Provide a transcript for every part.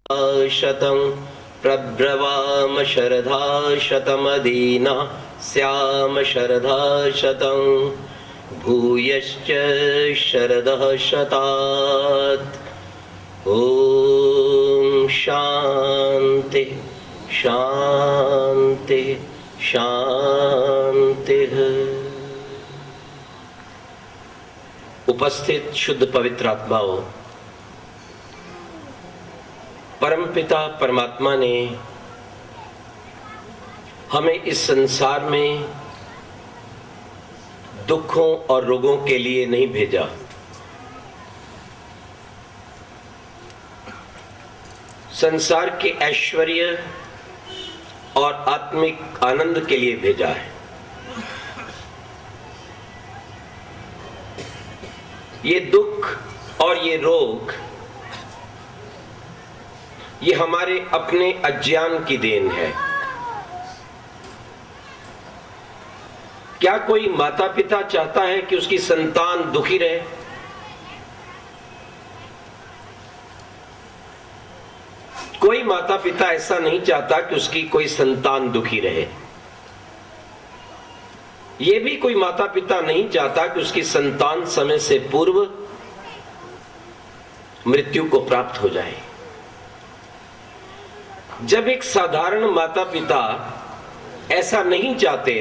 शतं प्रब्रवाम शरधा शतमदीना स्याम शरधा शतं भूयश्च शरदः शतात्। ओम शांति शांति शांति। उपस्थित शुद्ध पवित्र आत्माओं, परमपिता परमात्मा ने हमें इस संसार में दुखों और रोगों के लिए नहीं भेजा, संसार के ऐश्वर्य और आत्मिक आनंद के लिए भेजा है। ये दुख और ये रोग ये हमारे अपने अज्ञान की देन है। क्या कोई माता पिता चाहता है कि उसकी संतान दुखी रहे? कोई माता पिता ऐसा नहीं चाहता कि उसकी कोई संतान दुखी रहे। यह भी कोई माता पिता नहीं चाहता कि उसकी संतान समय से पूर्व मृत्यु को प्राप्त हो जाए। जब एक साधारण माता पिता ऐसा नहीं चाहते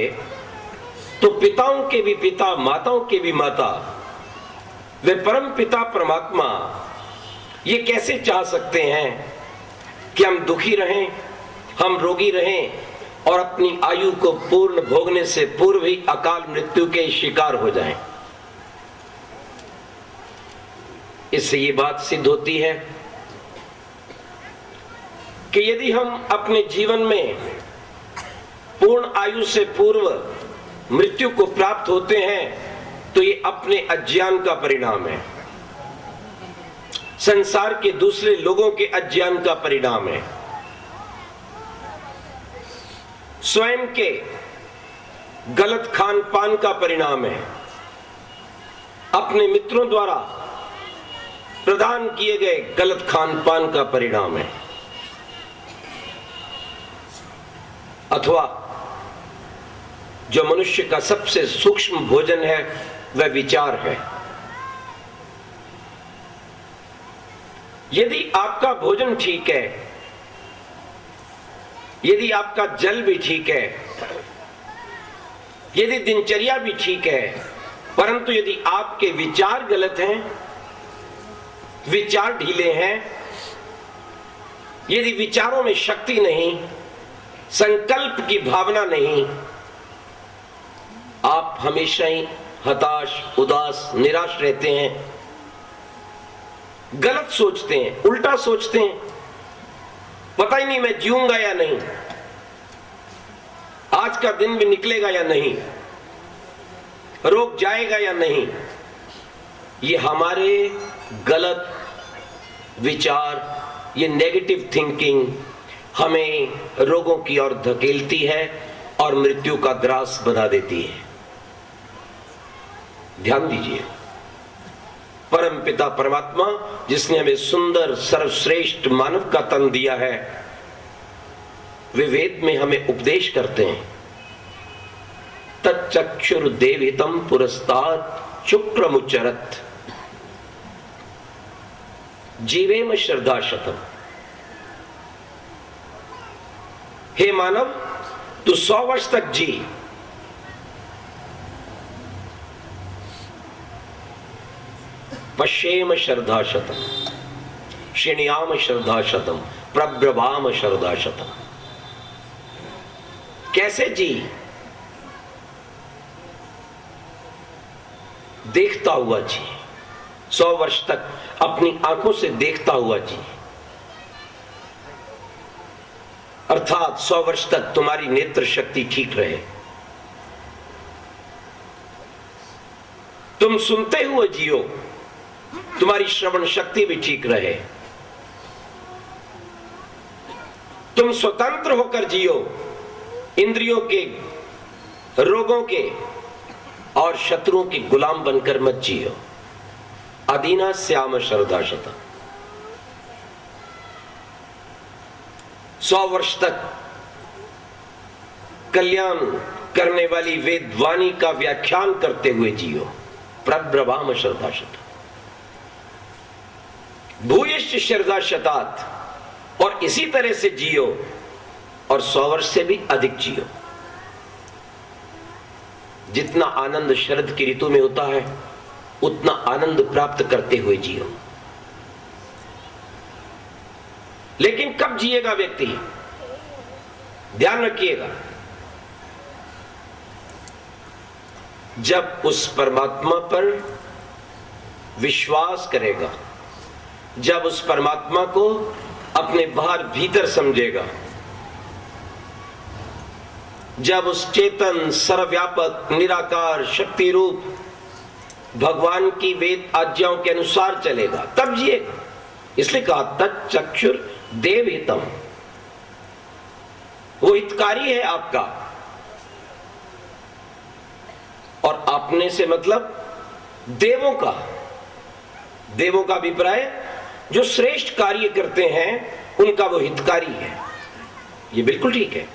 तो पिताओं के भी पिता, माताओं के भी माता, वे परम पिता परमात्मा ये कैसे चाह सकते हैं कि हम दुखी रहें, हम रोगी रहें और अपनी आयु को पूर्ण भोगने से पूर्व ही अकाल मृत्यु के शिकार हो जाएं। इससे ये बात सिद्ध होती है कि यदि हम अपने जीवन में पूर्ण आयु से पूर्व मृत्यु को प्राप्त होते हैं तो ये अपने अज्ञान का परिणाम है, संसार के दूसरे लोगों के अज्ञान का परिणाम है, स्वयं के गलत खान पान का परिणाम है, अपने मित्रों द्वारा प्रदान किए गए गलत खान पान का परिणाम है, अथवा जो मनुष्य का सबसे सूक्ष्म भोजन है वह विचार है। यदि आपका भोजन ठीक है, यदि आपका जल भी ठीक है, यदि दिनचर्या भी ठीक है, परंतु यदि आपके विचार गलत हैं, विचार ढीले हैं, यदि विचारों में शक्ति नहीं, संकल्प की भावना नहीं, आप हमेशा ही हताश, उदास, निराश रहते हैं, गलत सोचते हैं, उल्टा सोचते हैं, पता ही नहीं मैं जीऊंगा या नहीं, आज का दिन भी निकलेगा या नहीं, रोग जाएगा या नहीं। ये हमारे गलत विचार, ये नेगेटिव थिंकिंग हमें रोगों की ओर धकेलती है और मृत्यु का ग्रास बना देती है। ध्यान दीजिए, परम पिता परमात्मा जिसने हमें सुंदर सर्वश्रेष्ठ मानव का तन दिया है, वे वेद में हमें उपदेश करते हैं, तच्चक्षुर्देवितम पुरस्तात् शुक्रमुच्चरत् जीवेम श्रद्धा शतम। हे मानव, तू 100 वर्ष तक जी, पश्येम श्रद्धा शतम, शृणुयाम श्रद्धा शतम, प्रब्रवाम श्रद्धा शतम। कैसे जी? देखता हुआ जी, 100 वर्ष तक अपनी आंखों से देखता हुआ जी, अर्थात 100 वर्ष तक तुम्हारी नेत्र शक्ति ठीक रहे, तुम सुनते हुए जियो, तुम्हारी श्रवण शक्ति भी ठीक रहे, तुम स्वतंत्र होकर जियो, इंद्रियों के, रोगों के और शत्रुओं के गुलाम बनकर मत जियो। अदीना श्याम श्रद्धा शतम। 100 वर्ष तक कल्याण करने वाली वेदवाणी का व्याख्यान करते हुए जियो। प्रब्रवाम श्रद्धा शत भूयश्च श्रद्धा शतात, और इसी तरह से जियो और 100 वर्ष से भी अधिक जियो। जितना आनंद शरद की ऋतु में होता है उतना आनंद प्राप्त करते हुए जियो। लेकिन कब जिएगा व्यक्ति, ध्यान रखिएगा, जब उस परमात्मा पर विश्वास करेगा, जब उस परमात्मा को अपने बाहर भीतर समझेगा, जब उस चेतन सर्वव्यापक निराकार शक्ति रूप भगवान की वेद आज्ञाओं के अनुसार चलेगा, तब जिएगा। इसलिए कहा तच्चक्षुर देव हितम, वो हितकारी है आपका। और आपने से मतलब देवों का, देवों का अभिप्राय जो श्रेष्ठ कार्य करते हैं उनका वो हितकारी है। ये बिल्कुल ठीक है,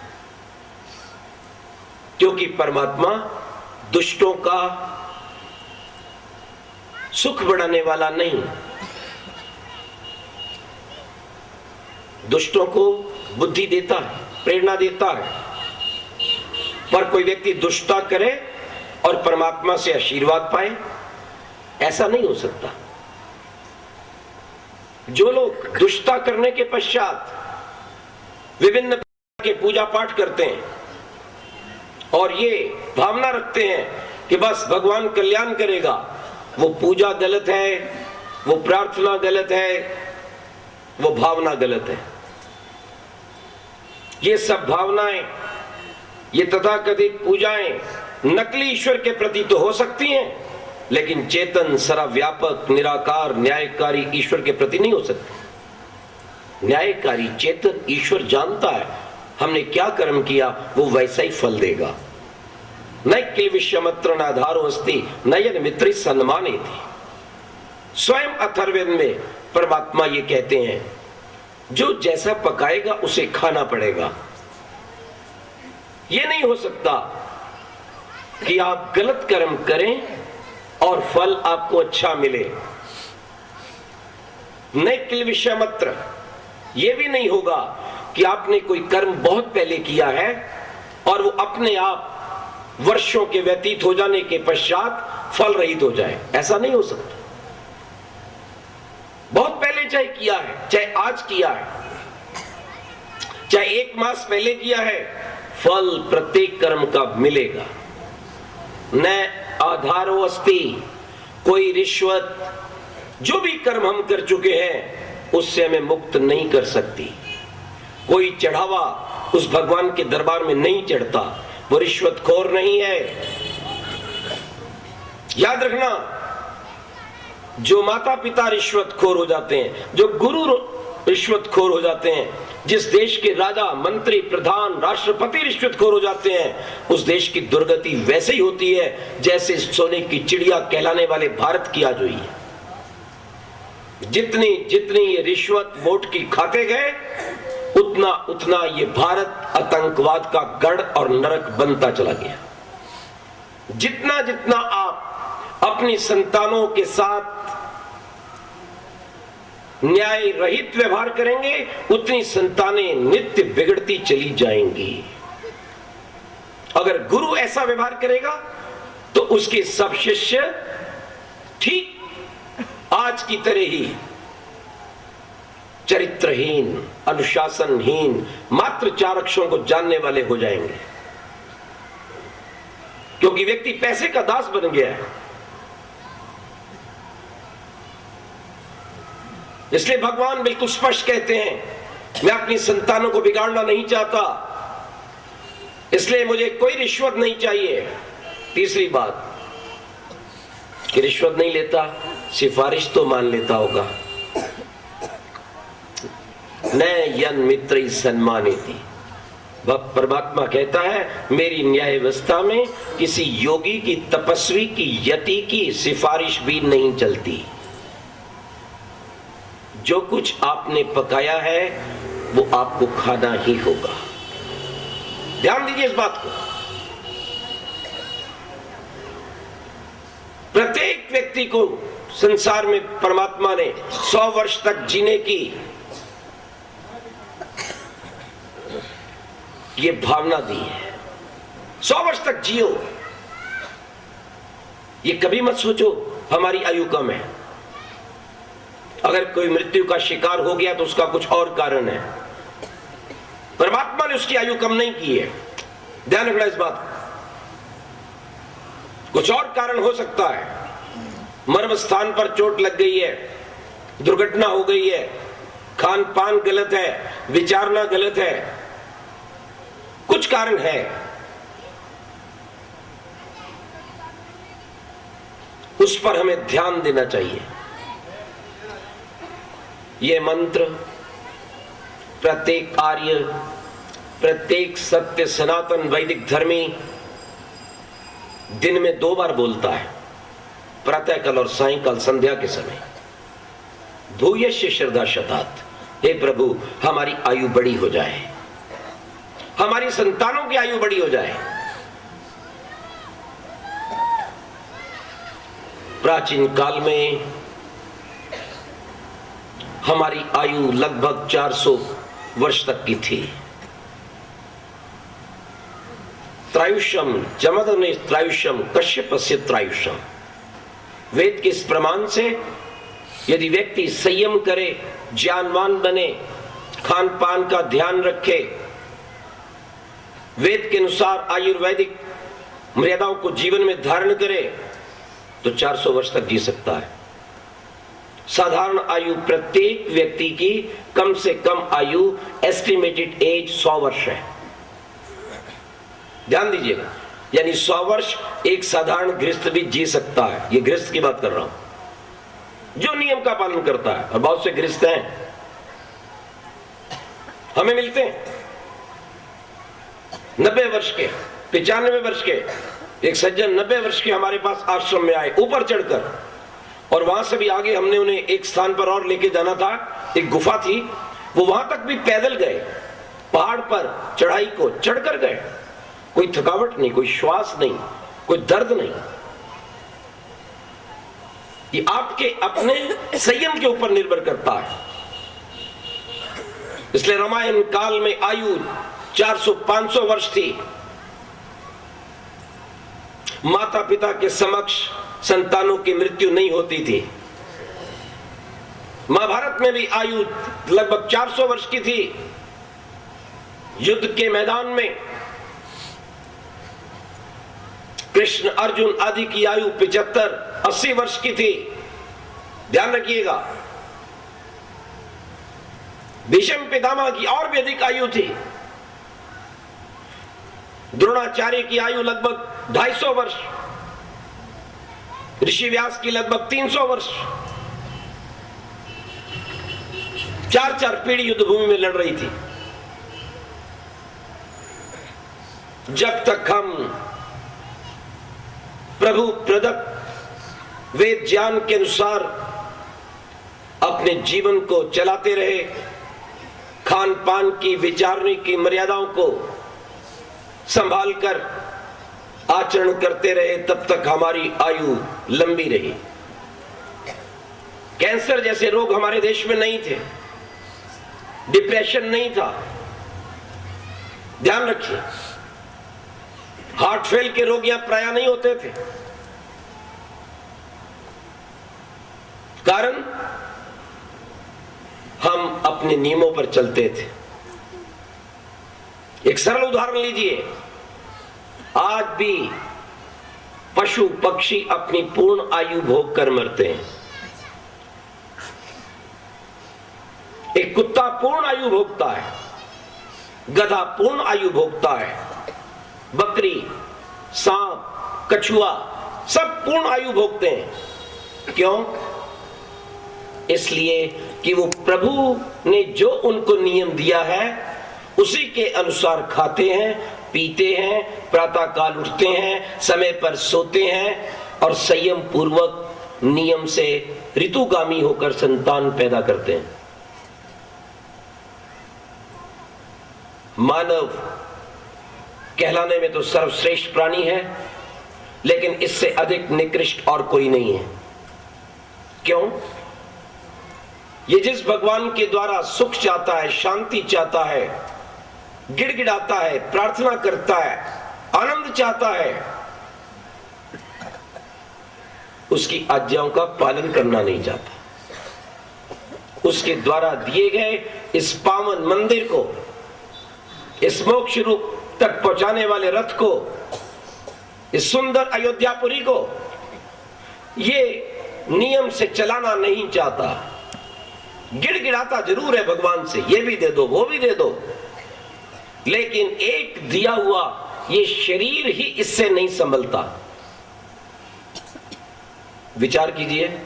क्योंकि परमात्मा दुष्टों का सुख बढ़ाने वाला नहीं, दुष्टों को बुद्धि देता है, प्रेरणा देता है। पर कोई व्यक्ति दुष्टता करे और परमात्मा से आशीर्वाद पाए, ऐसा नहीं हो सकता। जो लोग दुष्टता करने के पश्चात विभिन्न प्रकार के पूजा पाठ करते हैं और ये भावना रखते हैं कि बस भगवान कल्याण करेगा, वो पूजा गलत है, वो प्रार्थना गलत है, वो भावना गलत है। ये सब भावनाएं, ये तथाकथित पूजाएं नकली ईश्वर के प्रति तो हो सकती हैं, लेकिन चेतन सर्वव्यापक निराकार न्यायकारी ईश्वर के प्रति नहीं हो सकती। न्यायकारी चेतन ईश्वर जानता है हमने क्या कर्म किया, वो वैसा ही फल देगा। न किल विश्वमत्र नाधारो अस्ति नयन मित्री सम्माने थी। स्वयं अथर्ववेद में परमात्मा ये कहते हैं, जो जैसा पकाएगा उसे खाना पड़ेगा। ये नहीं हो सकता कि आप गलत कर्म करें और फल आपको अच्छा मिले। न किल विश्वमत्र, यह भी नहीं होगा कि आपने कोई कर्म बहुत पहले किया है और वो अपने आप वर्षों के व्यतीत हो जाने के पश्चात फल रहित हो जाए, ऐसा नहीं हो सकता। बहुत पहले चाहे किया है, चाहे आज किया है, चाहे 1 मास पहले किया है, फल प्रत्येक कर्म का मिलेगा। न आधारो अस्ति, कोई रिश्वत, जो भी कर्म हम कर चुके हैं उससे हमें मुक्त नहीं कर सकती। कोई चढ़ावा उस भगवान के दरबार में नहीं चढ़ता, वो रिश्वतखोर नहीं है। याद रखना, जो माता पिता रिश्वतखोर हो जाते हैं, जो गुरु रिश्वतखोर हो जाते हैं, जिस देश के राजा मंत्री प्रधान राष्ट्रपति रिश्वतखोर हो जाते हैं, उस देश की दुर्गति वैसे ही होती है जैसे सोने की चिड़िया कहलाने वाले भारत की आज हुई है। जितनी जितनी ये रिश्वत वोट की खाते गए, उतना उतना ये भारत आतंकवाद का गढ़ और नरक बनता चला गया। जितना जितना आप अपनी संतानों के साथ न्याय रहित व्यवहार करेंगे, उतनी संतानें नित्य बिगड़ती चली जाएंगी। अगर गुरु ऐसा व्यवहार करेगा तो उसके सब शिष्य ठीक आज की तरह ही चरित्रहीन, अनुशासनहीन, मात्र 4 अक्षरों को जानने वाले हो जाएंगे, क्योंकि व्यक्ति पैसे का दास बन गया है। इसलिए भगवान बिल्कुल स्पष्ट कहते हैं, मैं अपनी संतानों को बिगाड़ना नहीं चाहता, इसलिए मुझे कोई रिश्वत नहीं चाहिए। तीसरी बात कि रिश्वत नहीं लेता, सिफारिश तो मान लेता होगा। न यन मित्र सम्मानिति, परमात्मा कहता है मेरी न्याय व्यवस्था में किसी योगी की, तपस्वी की, यति की सिफारिश भी नहीं चलती। जो कुछ आपने पकाया है वो आपको खाना ही होगा। ध्यान दीजिए इस बात को। प्रत्येक व्यक्ति को संसार में परमात्मा ने 100 वर्ष तक जीने की ये भावना दी है। 100 वर्ष तक जियो। ये कभी मत सोचो हमारी आयु कम है। अगर कोई मृत्यु का शिकार हो गया तो उसका कुछ और कारण है। परमात्मा ने उसकी आयु कम नहीं की है। ध्यान रखना इस बात। कुछ और कारण हो सकता है। मर्म स्थान पर चोट लग गई है, दुर्घटना हो गई है, खान पान गलत है, विचारना गलत है, कुछ कारण है। उस पर हमें ध्यान देना चाहिए। यह मंत्र प्रत्येक आर्य, प्रत्येक सत्य सनातन वैदिक धर्मी दिन में 2 बार बोलता है, प्रातःकाल और सायंकाल संध्या के समय। भूयस्य श्रद्धा शतात। हे प्रभु, हमारी आयु बड़ी हो जाए, हमारी संतानों की आयु बड़ी हो जाए। प्राचीन काल में हमारी आयु लगभग 400 वर्ष तक की थी। त्रायुष्यम जमदग्नि त्रायुष्यम कश्यपस्य त्रायुष्यम। वेद के इस प्रमाण से यदि व्यक्ति संयम करे, ज्ञानवान बने, खान पान का ध्यान रखे, वेद के अनुसार आयुर्वेदिक मर्यादाओं को जीवन में धारण करे तो 400 वर्ष तक जी सकता है। साधारण आयु प्रत्येक व्यक्ति की कम से कम आयु एस्टिमेटेड एज 100 वर्ष है। ध्यान दीजिएगा, यानी 100 वर्ष एक साधारण गृहस्थ भी जी सकता है। ये गृहस्थ की बात कर रहा हूं जो नियम का पालन करता है। और बहुत से गृहस्थ हैं हमें मिलते हैं 90 वर्ष के, 95 वर्ष के। एक सज्जन 90 वर्ष के हमारे पास आश्रम में आए ऊपर चढ़कर, और वहां से भी आगे हमने उन्हें एक स्थान पर और लेके जाना था। एक गुफा थी, वो वहां तक भी पैदल गए, पहाड़ पर चढ़ाई को चढ़कर गए। कोई थकावट नहीं, कोई श्वास नहीं, कोई दर्द नहीं। ये आपके अपने संयम के ऊपर निर्भर करता है। इसलिए रामायण काल में आयु 400-500 वर्ष थी। माता पिता के समक्ष संतानों की मृत्यु नहीं होती थी। महाभारत में भी आयु लगभग 400 वर्ष की थी। युद्ध के मैदान में कृष्ण अर्जुन आदि की आयु 75-80 वर्ष की थी। ध्यान रखिएगा। भीष्म पितामह की और भी अधिक आयु थी। द्रोणाचार्य की आयु लगभग 250 वर्ष, ऋषि व्यास की लगभग 300 वर्ष। 4-4 पीढ़ी युद्ध भूमि में लड़ रही थी। जब तक हम प्रभु प्रदत्त वेद ज्ञान के अनुसार अपने जीवन को चलाते रहे, खान पान की विचारने की मर्यादाओं को संभाल कर आचरण करते रहे, तब तक हमारी आयु लंबी रही। कैंसर जैसे रोग हमारे देश में नहीं थे, डिप्रेशन नहीं था। ध्यान रखिए, हार्ट फेल के रोग यहां प्राय नहीं होते थे। कारण हम अपने नियमों पर चलते थे। एक सरल उदाहरण लीजिए, आज भी पशु पक्षी अपनी पूर्ण आयु भोग कर मरते हैं। एक कुत्ता पूर्ण आयु भोगता है, गधा पूर्ण आयु भोगता है, बकरी, सांप, कछुआ सब पूर्ण आयु भोगते हैं। क्यों? इसलिए कि वो प्रभु ने जो उनको नियम दिया है उसी के अनुसार खाते हैं, पीते हैं, प्रातः काल उठते हैं, समय पर सोते हैं और संयम पूर्वक नियम से ऋतुगामी होकर संतान पैदा करते हैं। मानव कहलाने में तो सर्वश्रेष्ठ प्राणी है, लेकिन इससे अधिक निकृष्ट और कोई नहीं है। क्यों? ये जिस भगवान के द्वारा सुख चाहता है, शांति चाहता है, गिड़गिड़ाता है, प्रार्थना करता है, आनंद चाहता है, उसकी आज्ञाओं का पालन करना नहीं चाहता। उसके द्वारा दिए गए इस पावन मंदिर को, इस मोक्ष रूप तक पहुंचाने वाले रथ को, इस सुंदर अयोध्यापुरी को ये नियम से चलाना नहीं चाहता। गिड़गिड़ाता जरूर है भगवान से, ये भी दे दो, वो भी दे दो, लेकिन एक दिया हुआ ये शरीर ही इससे नहीं संभलता। विचार कीजिए,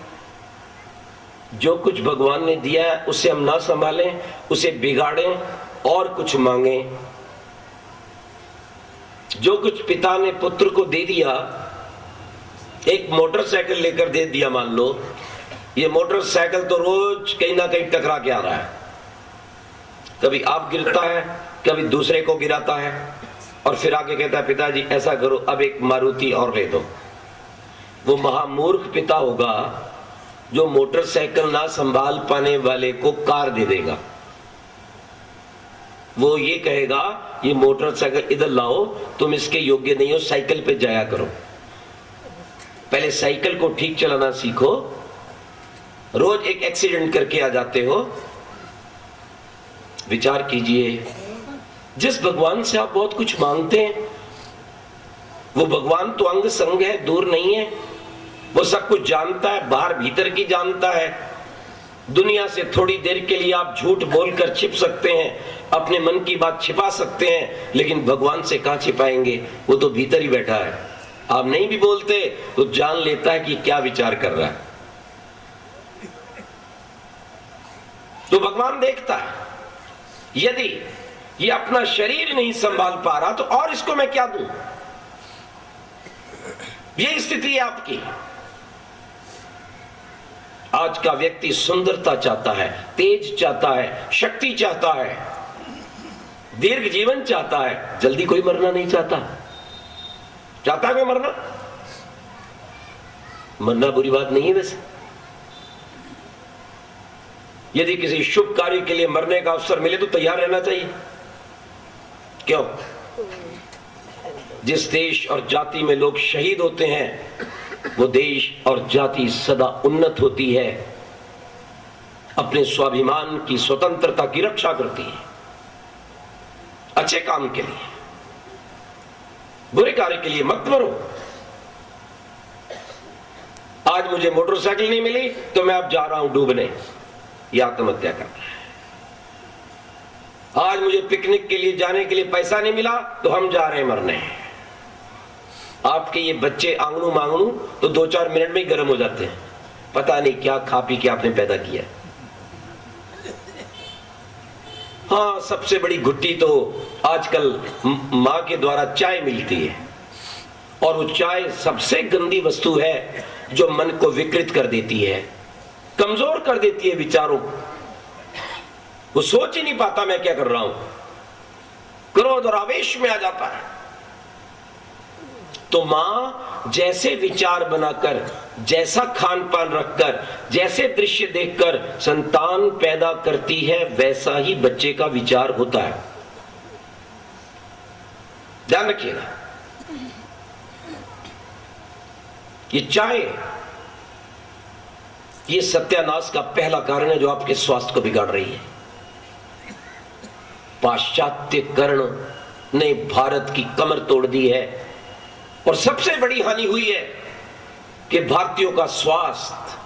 जो कुछ भगवान ने दिया है उसे हम ना संभालें, उसे बिगाड़ें और कुछ मांगें। जो कुछ पिता ने पुत्र को दे दिया, एक मोटरसाइकिल लेकर दे दिया, मान लो ये मोटरसाइकिल तो रोज कहीं ना कहीं टकरा के आ रहा है, कभी आप गिरता है, कभी दूसरे को गिराता है, और फिर आके कहता है पिताजी ऐसा करो अब एक मारुति और ले दो। वो महामूर्ख पिता होगा जो मोटरसाइकिल ना संभाल पाने वाले को कार दे देगा। वो ये कहेगा ये मोटरसाइकिल इधर लाओ, तुम इसके योग्य नहीं हो, साइकिल पे जाया करो। पहले साइकिल को ठीक चलाना सीखो, रोज एक एक्सीडेंट करके आ जाते हो। विचार कीजिए, जिस भगवान से आप बहुत कुछ मांगते हैं वो भगवान तो अंग संग है, दूर नहीं है। वो सब कुछ जानता है, बाहर भीतर की जानता है। दुनिया से थोड़ी देर के लिए आप झूठ बोलकर छिप सकते हैं, अपने मन की बात छिपा सकते हैं, लेकिन भगवान से कहां छिपाएंगे? वो तो भीतर ही बैठा है। आप नहीं भी बोलते तो जान लेता है कि क्या विचार कर रहा है। तो भगवान देखता है, यदि ये अपना शरीर नहीं संभाल पा रहा तो और इसको मैं क्या दूं? ये स्थिति है आपकी। आज का व्यक्ति सुंदरता चाहता है, तेज चाहता है, शक्ति चाहता है, दीर्घ जीवन चाहता है, जल्दी कोई मरना नहीं चाहता। चाहता है कोई मरना? मरना बुरी बात नहीं है वैसे। यदि किसी शुभ कार्य के लिए मरने का अवसर मिले तो तैयार रहना चाहिए। क्यों? जिस देश और जाति में लोग शहीद होते हैं वो देश और जाति सदा उन्नत होती है, अपने स्वाभिमान की, स्वतंत्रता की रक्षा करती है, अच्छे काम के लिए। बुरे कार्य के लिए मत मरो। आज मुझे मोटरसाइकिल नहीं मिली तो मैं अब जा रहा हूं डूबने, या आत्महत्या करना है। आज मुझे पिकनिक के लिए जाने के लिए पैसा नहीं मिला तो हम जा रहे हैं मरने। आपके ये बच्चे आंगनू मांगनू तो 2-4 मिनट में ही गर्म हो जाते हैं, पता नहीं क्या खा पी के आपने पैदा किया। हाँ, सबसे बड़ी घुट्टी तो आजकल मां के द्वारा चाय मिलती है, और वो चाय सबसे गंदी वस्तु है जो मन को विकृत कर देती है, कमजोर कर देती है विचारों को। वो सोच ही नहीं पाता मैं क्या कर रहा हूं, क्रोध और आवेश में आ जाता है। तो मां जैसे विचार बनाकर, जैसा खान पान रखकर, जैसे दृश्य देखकर संतान पैदा करती है, वैसा ही बच्चे का विचार होता है। ध्यान रखिएगा। ये चाय, ये सत्यानाश का पहला कारण है जो आपके स्वास्थ्य को बिगाड़ रही है। पाश्चात्यकरण ने भारत की कमर तोड़ दी है, और सबसे बड़ी हानि हुई है कि भारतीयों का स्वास्थ्य,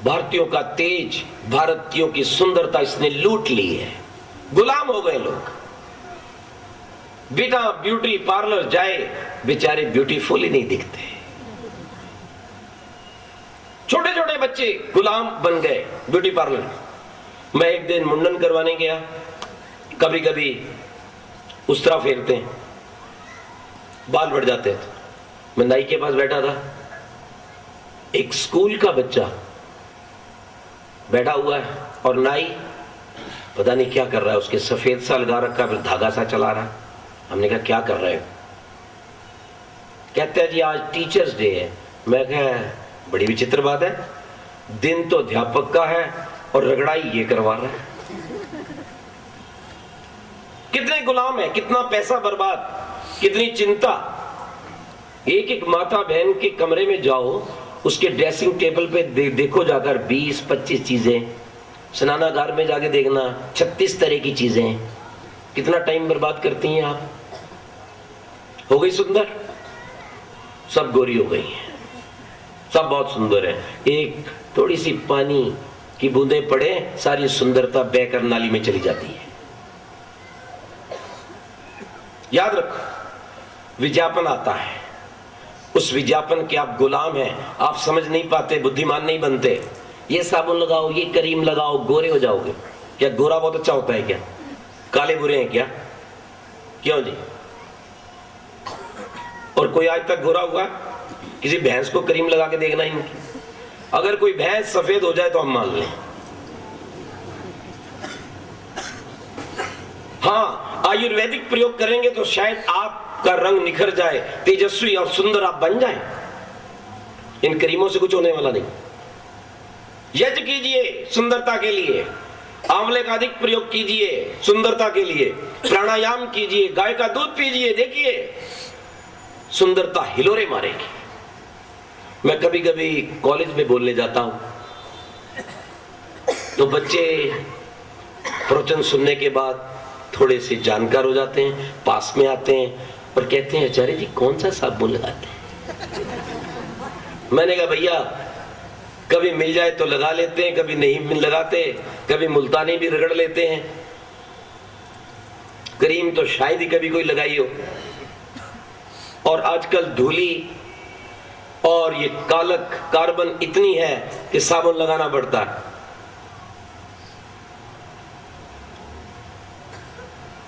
भारतीयों का तेज, भारतीयों की सुंदरता इसने लूट ली है। गुलाम हो गए लोग। बिना ब्यूटी पार्लर जाए बेचारे ब्यूटीफुल ही नहीं दिखते। छोटे छोटे बच्चे गुलाम बन गए ब्यूटी पार्लर। मैं एक दिन मुंडन करवाने गया, कभी कभी उस तरह फेरते हैं, बाल बढ़ जाते हैं। मैं नाई के पास बैठा था, एक स्कूल का बच्चा बैठा हुआ है और नाई पता नहीं क्या कर रहा है, उसके सफेद सा लगा रखा, फिर धागा सा चला रहा है। हमने कहा क्या कर रहे हो? कहते हैं जी आज टीचर्स डे है। मैं कहा बड़ी विचित्र बात है, दिन तो अध्यापक का है और रगड़ाई ये करवा रहा है। कितने गुलाम है, कितना पैसा बर्बाद, कितनी चिंता। एक एक माता बहन के कमरे में जाओ, उसके ड्रेसिंग टेबल पे देखो जाकर 20-25 चीजें, स्नानागार में जाके देखना 36 तरह की चीजें। कितना टाइम बर्बाद करती हैं आप। हो गई सुंदर, सब गोरी हो गई है, सब बहुत सुंदर है। एक थोड़ी सी पानी की बूंदें पड़े, सारी सुंदरता बहकर नाली में चली जाती है। याद रखो, विज्ञापन आता है, उस विज्ञापन के आप गुलाम हैं, आप समझ नहीं पाते, बुद्धिमान नहीं बनते। ये साबुन लगाओ, ये क्रीम लगाओ, गोरे हो जाओगे। क्या गोरा बहुत अच्छा होता है क्या? काले बुरे हैं क्या? क्यों जी? और कोई आज तक गोरा हुआ? किसी भैंस को क्रीम लगा के देखना इनकी। अगर कोई भैंस सफेद हो जाए तो हम मान लें। हाँ, आयुर्वेदिक प्रयोग करेंगे तो शायद आपका रंग निखर जाए, तेजस्वी और सुंदर आप बन जाएं। इन क्रीमों से कुछ होने वाला नहीं। यज्ञ कीजिए सुंदरता के लिए, आंवले का अधिक प्रयोग कीजिए सुंदरता के लिए, प्राणायाम कीजिए, गाय का दूध पीजिए, देखिए सुंदरता हिलोरे मारेगी। मैं कभी कभी कॉलेज में बोलने जाता हूं तो बच्चे प्रवचन सुनने के बाद थोड़े से जानकार हो जाते हैं, पास में आते हैं और कहते हैं आचार्य जी कौन सा साबुन लगाते हैं? मैंने कहा भैया कभी मिल जाए तो लगा लेते हैं, कभी नहीं लगाते, कभी मुल्तानी भी रगड़ लेते हैं, क्रीम तो शायद ही कभी कोई लगाई हो। और आजकल धूली और ये कालक कार्बन इतनी है कि साबुन लगाना पड़ता है।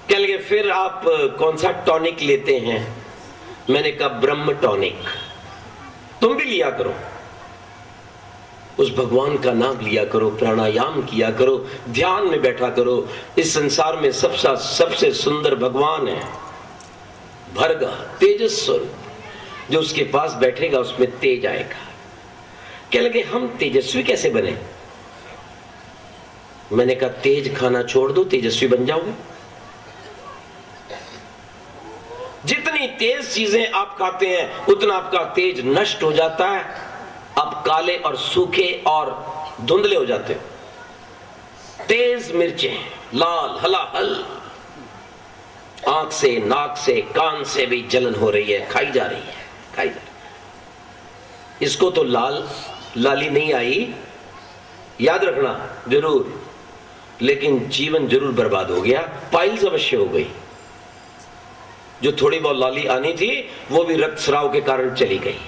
कह लगे फिर आप कौन सा टॉनिक लेते हैं? मैंने कहा ब्रह्म टॉनिक। तुम भी लिया करो, उस भगवान का नाम लिया करो, प्राणायाम किया करो, ध्यान में बैठा करो। इस संसार में सबसे सुंदर भगवान है, भर्गा तेजस स्वरूप। जो उसके पास बैठेगा उसमें तेज आएगा। क्या लगे हम तेजस्वी कैसे बने? मैंने कहा तेज खाना छोड़ दो, तेजस्वी बन जाओगे। जितनी तेज चीजें आप खाते हैं उतना आपका तेज नष्ट हो जाता है, आप काले और सूखे और धुंधले हो जाते हो। तेज मिर्चें, लाल हलाहल, आंख से, नाक से, कान से भी जलन हो रही है, खाई जा रही है, खाई जा रही है। इसको तो लाली नहीं आई, याद रखना जरूर, लेकिन जीवन जरूर बर्बाद हो गया, पाइल्स अवश्य हो गई। जो थोड़ी बहुत लाली आनी थी वो भी रक्तस्राव के कारण चली गई।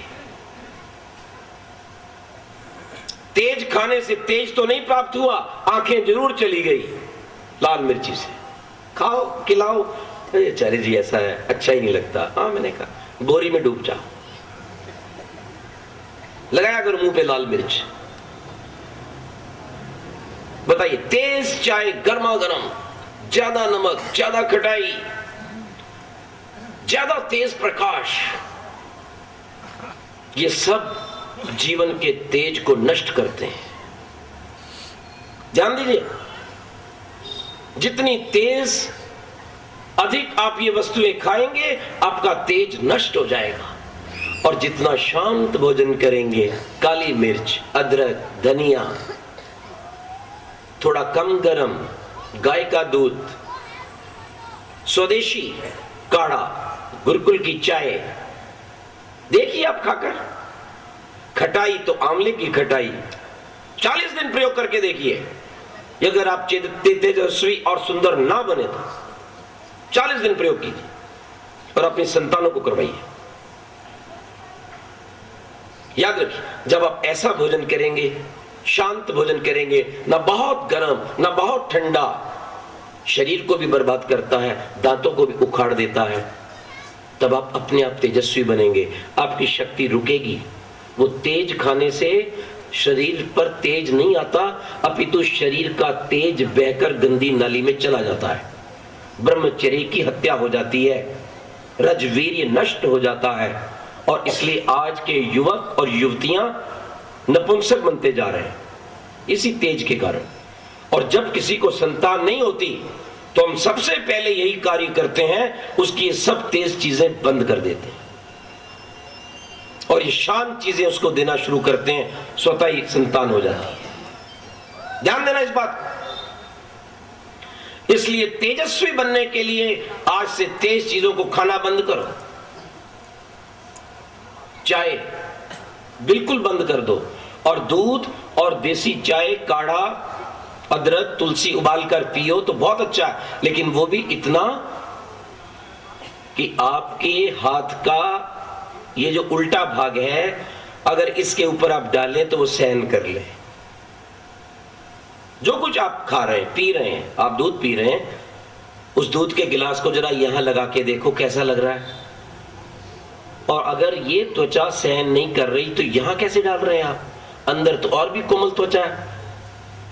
तेज खाने से तेज तो नहीं प्राप्त हुआ, आंखें जरूर चली गई लाल मिर्ची से। खाओ, खिलाओ, आचार्य जी ऐसा है, अच्छा ही नहीं लगता। हाँ, मैंने कहा बोरी में डूब जाओ, लगाया करो मुंह पे लाल मिर्च। बताइए, तेज चाय, गर्मा गर्म, ज्यादा नमक, ज्यादा खटाई, ज्यादा तेज प्रकाश, ये सब जीवन के तेज को नष्ट करते हैं। ध्यान दीजिए, जितनी तेज अधिक आप ये वस्तुएं खाएंगे आपका तेज नष्ट हो जाएगा। और जितना शांत भोजन करेंगे, काली मिर्च, अदरक, धनिया, थोड़ा कम गरम, गाय का दूध, स्वदेशी काढ़ा, गुरुकुल की चाय, देखिए आप खाकर। खटाई तो आंवले की खटाई 40 दिन प्रयोग करके देखिए। अगर आप तेजस्वी और सुंदर ना बने तो 40 दिन प्रयोग कीजिए और अपनी संतानों को करवाइए। याद रखिए, जब आप ऐसा भोजन करेंगे, शांत भोजन करेंगे, ना बहुत गर्म ना बहुत ठंडा, शरीर को भी बर्बाद करता है, दांतों को भी उखाड़ देता है, तब आप अपने आप तेजस्वी बनेंगे, आपकी शक्ति रुकेगी। वो तेज खाने से शरीर पर तेज नहीं आता, अपितु शरीर का तेज बहकर गंदी नाली में चला जाता है। ब्रह्मचर्य की हत्या हो जाती है, रजवीर्य नष्ट हो जाता है, और इसलिए आज के युवक और युवतियां नपुंसक बनते जा रहे हैं इसी तेज के कारण। और जब किसी को संतान नहीं होती तो हम सबसे पहले यही कार्य करते हैं, उसकी ये सब तेज चीजें बंद कर देते हैं और ये शांत चीजें उसको देना शुरू करते हैं, स्वतः ही संतान हो जाती है। ध्यान देना इस बात को। इसलिए तेजस्वी बनने के लिए आज से तेज चीजों को खाना बंद करो। चाय बिल्कुल बंद कर दो, और दूध और देसी चाय, काढ़ा, अदरक, तुलसी उबाल कर पियो तो बहुत अच्छा है, लेकिन वो भी इतना कि आपके हाथ का ये जो उल्टा भाग है, अगर इसके ऊपर आप डालें तो वो सहन कर ले। जो कुछ आप खा रहे हैं, पी रहे हैं, आप दूध पी रहे हैं, उस दूध के गिलास को जरा यहां लगा के देखो कैसा लग रहा है। और अगर ये त्वचा सहन नहीं कर रही तो यहां कैसे डाल रहे हैं आप? अंदर तो और भी कोमल त्वचा है।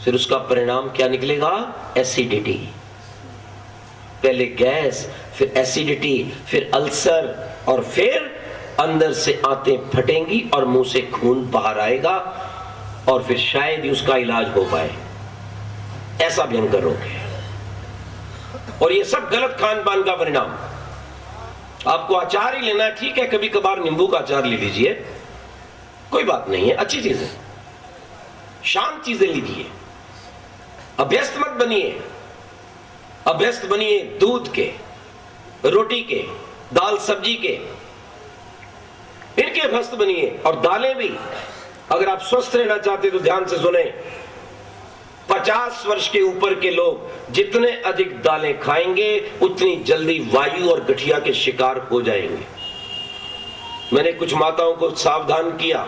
फिर उसका परिणाम क्या निकलेगा? एसिडिटी। पहले गैस, फिर एसिडिटी, फिर अल्सर, और फिर अंदर से आंतें फटेंगी और मुंह से खून बाहर आएगा, और फिर शायद ही उसका इलाज हो पाए। ऐसा भयंकर रोग है, और ये सब गलत खान पान का परिणाम। आपको अचार ही लेना है, ठीक है, कभी कभार नींबू का अचार ले लीजिए, कोई बात नहीं है, अच्छी चीज है। शांत चीजें लीजिए, अभ्यस्त मत बनिए। अभ्यस्त बनिए दूध के, रोटी के, दाल सब्जी के, इनके अभ्यस्त बनिए। और दालें भी, अगर आप स्वस्थ रहना चाहते तो ध्यान से सुने, 50 वर्ष के ऊपर के लोग जितने अधिक दालें खाएंगे उतनी जल्दी वायु और गठिया के शिकार हो जाएंगे। मैंने कुछ माताओं को सावधान किया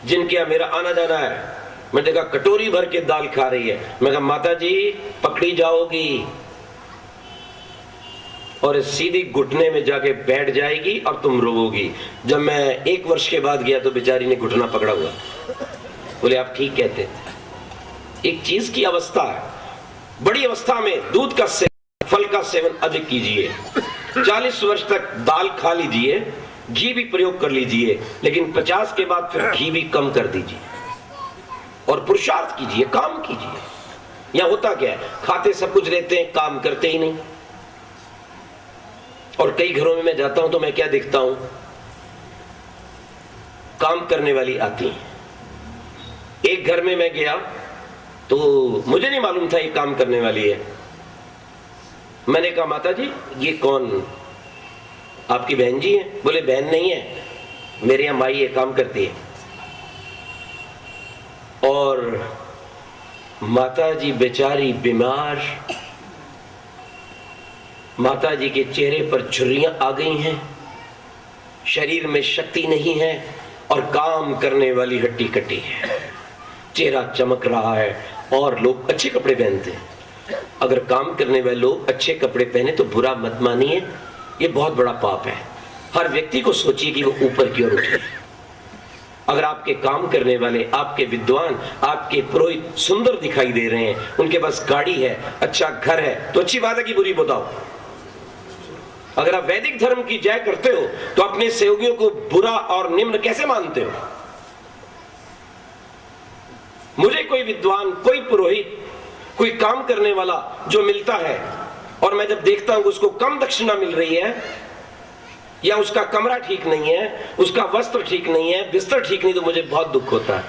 जिनके यहाँ मेरा आना जाना है। मैं देखा कटोरी भर के दाल खा रही है। मैं कहा माता जी पकड़ी जाओगी, और सीधी घुटने में जाके बैठ जाएगी और तुम रोओगी। जब मैं 1 वर्ष के बाद गया तो बेचारी ने घुटना पकड़ा हुआ। बोले आप ठीक कहते थे। एक चीज की अवस्था है, बड़ी अवस्था में दूध का सेवन, फल का सेवन अधिक कीजिए। 40 वर्ष तक दाल खा लीजिए, घी भी प्रयोग कर लीजिए, लेकिन 50 के बाद फिर घी भी कम कर दीजिए और पुरुषार्थ कीजिए, काम कीजिए। यहां होता क्या है, खाते सब कुछ रहते हैं, काम करते ही नहीं। और कई घरों में मैं जाता हूं तो मैं क्या देखता हूं, काम करने वाली आती हैं। एक घर में मैं गया तो मुझे नहीं मालूम था ये काम करने वाली है। मैंने कहा माता जी ये कौन, आपकी बहन जी है? बोले बहन नहीं है, मेरे यहां माई है, काम करती है। और माता जी बेचारी बीमार, माता जी के चेहरे पर झुर्रियां आ गई हैं, शरीर में शक्ति नहीं है, और काम करने वाली हड्डी कट्टी है, चेहरा चमक रहा है, और लोग अच्छे कपड़े पहनते हैं। अगर काम करने वाले लोग अच्छे कपड़े पहने तो बुरा मत मानिए, ये बहुत बड़ा पाप है। हर व्यक्ति को सोचिए कि वो ऊपर की ओर उठे। अगर आपके काम करने वाले, आपके विद्वान, आपके पुरोहित सुंदर दिखाई दे रहे हैं, उनके पास गाड़ी है, अच्छा घर है, तो अच्छी बात है कि बुरी बताओ। अगर आप वैदिक धर्म की जय करते हो तो अपने सहयोगियों को बुरा और निम्न कैसे मानते हो? मुझे कोई विद्वान, कोई पुरोहित, कोई काम करने वाला जो मिलता है, और मैं जब देखता हूं उसको कम दक्षिणा मिल रही है, या उसका कमरा ठीक नहीं है, उसका वस्त्र ठीक नहीं है, बिस्तर ठीक नहीं, तो मुझे बहुत दुख होता है।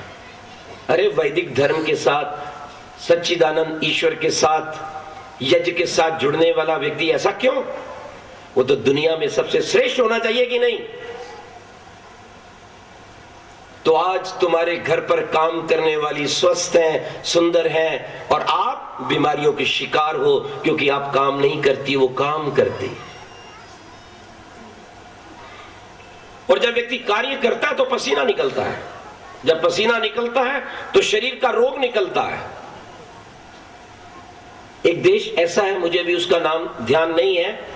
अरे वैदिक धर्म के साथ, सच्चिदानंद ईश्वर के साथ, यज्ञ के साथ जुड़ने वाला व्यक्ति ऐसा क्यों? वो तो दुनिया में सबसे श्रेष्ठ होना चाहिए कि नहीं? तो आज तुम्हारे घर पर काम करने वाली स्वस्थ हैं, सुंदर हैं, और आप बीमारियों के शिकार हो क्योंकि आप काम नहीं करती, वो काम करती। और जब व्यक्ति कार्य करता है तो पसीना निकलता है, जब पसीना निकलता है तो शरीर का रोग निकलता है। एक देश ऐसा है, मुझे भी उसका नाम ध्यान नहीं है,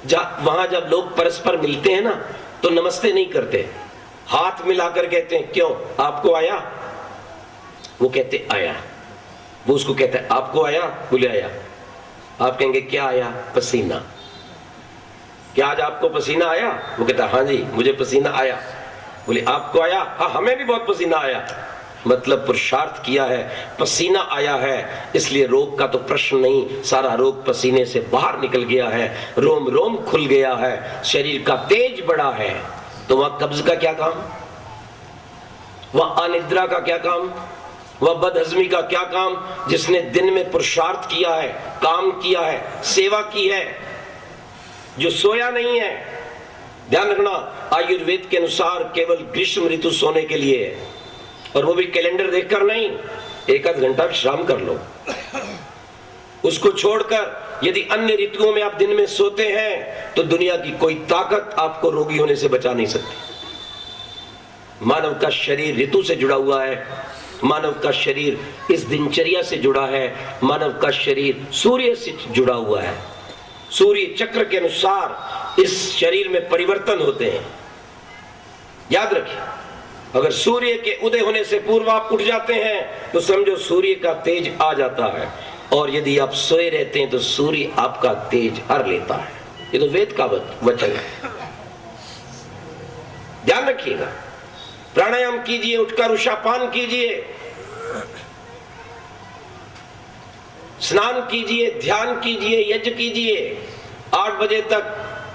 वहां जब लोग परस्पर मिलते हैं ना तो नमस्ते नहीं करते, हाथ मिलाकर कहते हैं क्यों, आपको आया? वो कहते आया। वो उसको कहता है आपको आया? बोले आया। आप कहेंगे क्या आया? पसीना। क्या आज आपको पसीना आया? वो कहता है हाँ जी मुझे पसीना आया। बोले आपको आया? हाँ हमें भी बहुत पसीना आया। मतलब पुरुषार्थ किया है, पसीना आया है, इसलिए रोग का तो प्रश्न नहीं, सारा रोग पसीने से बाहर निकल गया है, रोम रोम खुल गया है, शरीर का तेज बढ़ा है। तो वहां कब्ज का क्या काम, वहां अनिद्रा का क्या काम, वह बदहजमी का क्या काम? जिसने दिन में पुरुषार्थ किया है, काम किया है, सेवा की है, जो सोया नहीं है। ध्यान रखना, आयुर्वेद के अनुसार केवल ग्रीष्म ऋतु सोने के लिए है, और वो भी कैलेंडर देखकर नहीं, एक आध घंटा विश्राम कर लो। उसको छोड़कर यदि अन्य ऋतुओं में आप दिन में सोते हैं तो दुनिया की कोई ताकत आपको रोगी होने से बचा नहीं सकती। मानव का शरीर ऋतु से जुड़ा हुआ है, मानव का शरीर इस दिनचर्या से जुड़ा है, मानव का शरीर सूर्य से जुड़ा हुआ है। सूर्य चक्र के अनुसार इस शरीर में परिवर्तन होते हैं। याद रखिए, अगर सूर्य के उदय होने से पूर्व आप उठ जाते हैं तो समझो सूर्य का तेज आ जाता है, और यदि आप सोए रहते हैं तो सूर्य आपका तेज हर लेता है। ये तो वेद का वचन है, ध्यान रखिएगा। प्राणायाम कीजिए, उठकर उषापान कीजिए, स्नान कीजिए, ध्यान कीजिए, यज्ञ कीजिए। 8 बजे तक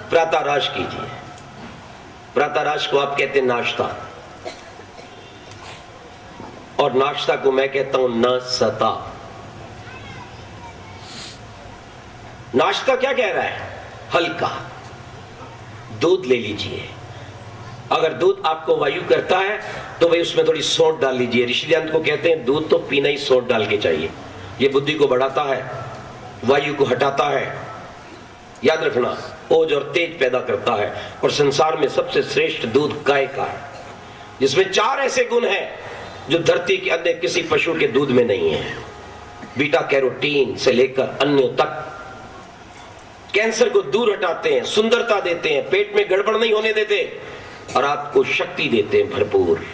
प्रातःराश कीजिए। प्रातःराश को आप कहते हैं नाश्ता, और नाश्ता को मैं कहता हूं नाश्ता। नाश्ता क्या कह रहा है? हल्का दूध ले लीजिए। अगर दूध आपको वायु करता है तो भाई उसमें थोड़ी सौंठ डाल लीजिए। ऋषिदांत को कहते हैं दूध तो पीना ही सौंठ डाल के चाहिए। ये बुद्धि को बढ़ाता है, वायु को हटाता है। याद रखना, ओज और तेज पैदा करता है। और संसार में सबसे श्रेष्ठ दूध गाय का है, जिसमें 4 ऐसे गुण हैं जो धरती के अन्य किसी पशु के दूध में नहीं है। बीटा कैरोटीन से लेकर अन्य तक कैंसर को दूर हटाते हैं, सुंदरता देते हैं, पेट में गड़बड़ नहीं होने देते, और आपको शक्ति देते हैं भरपूर।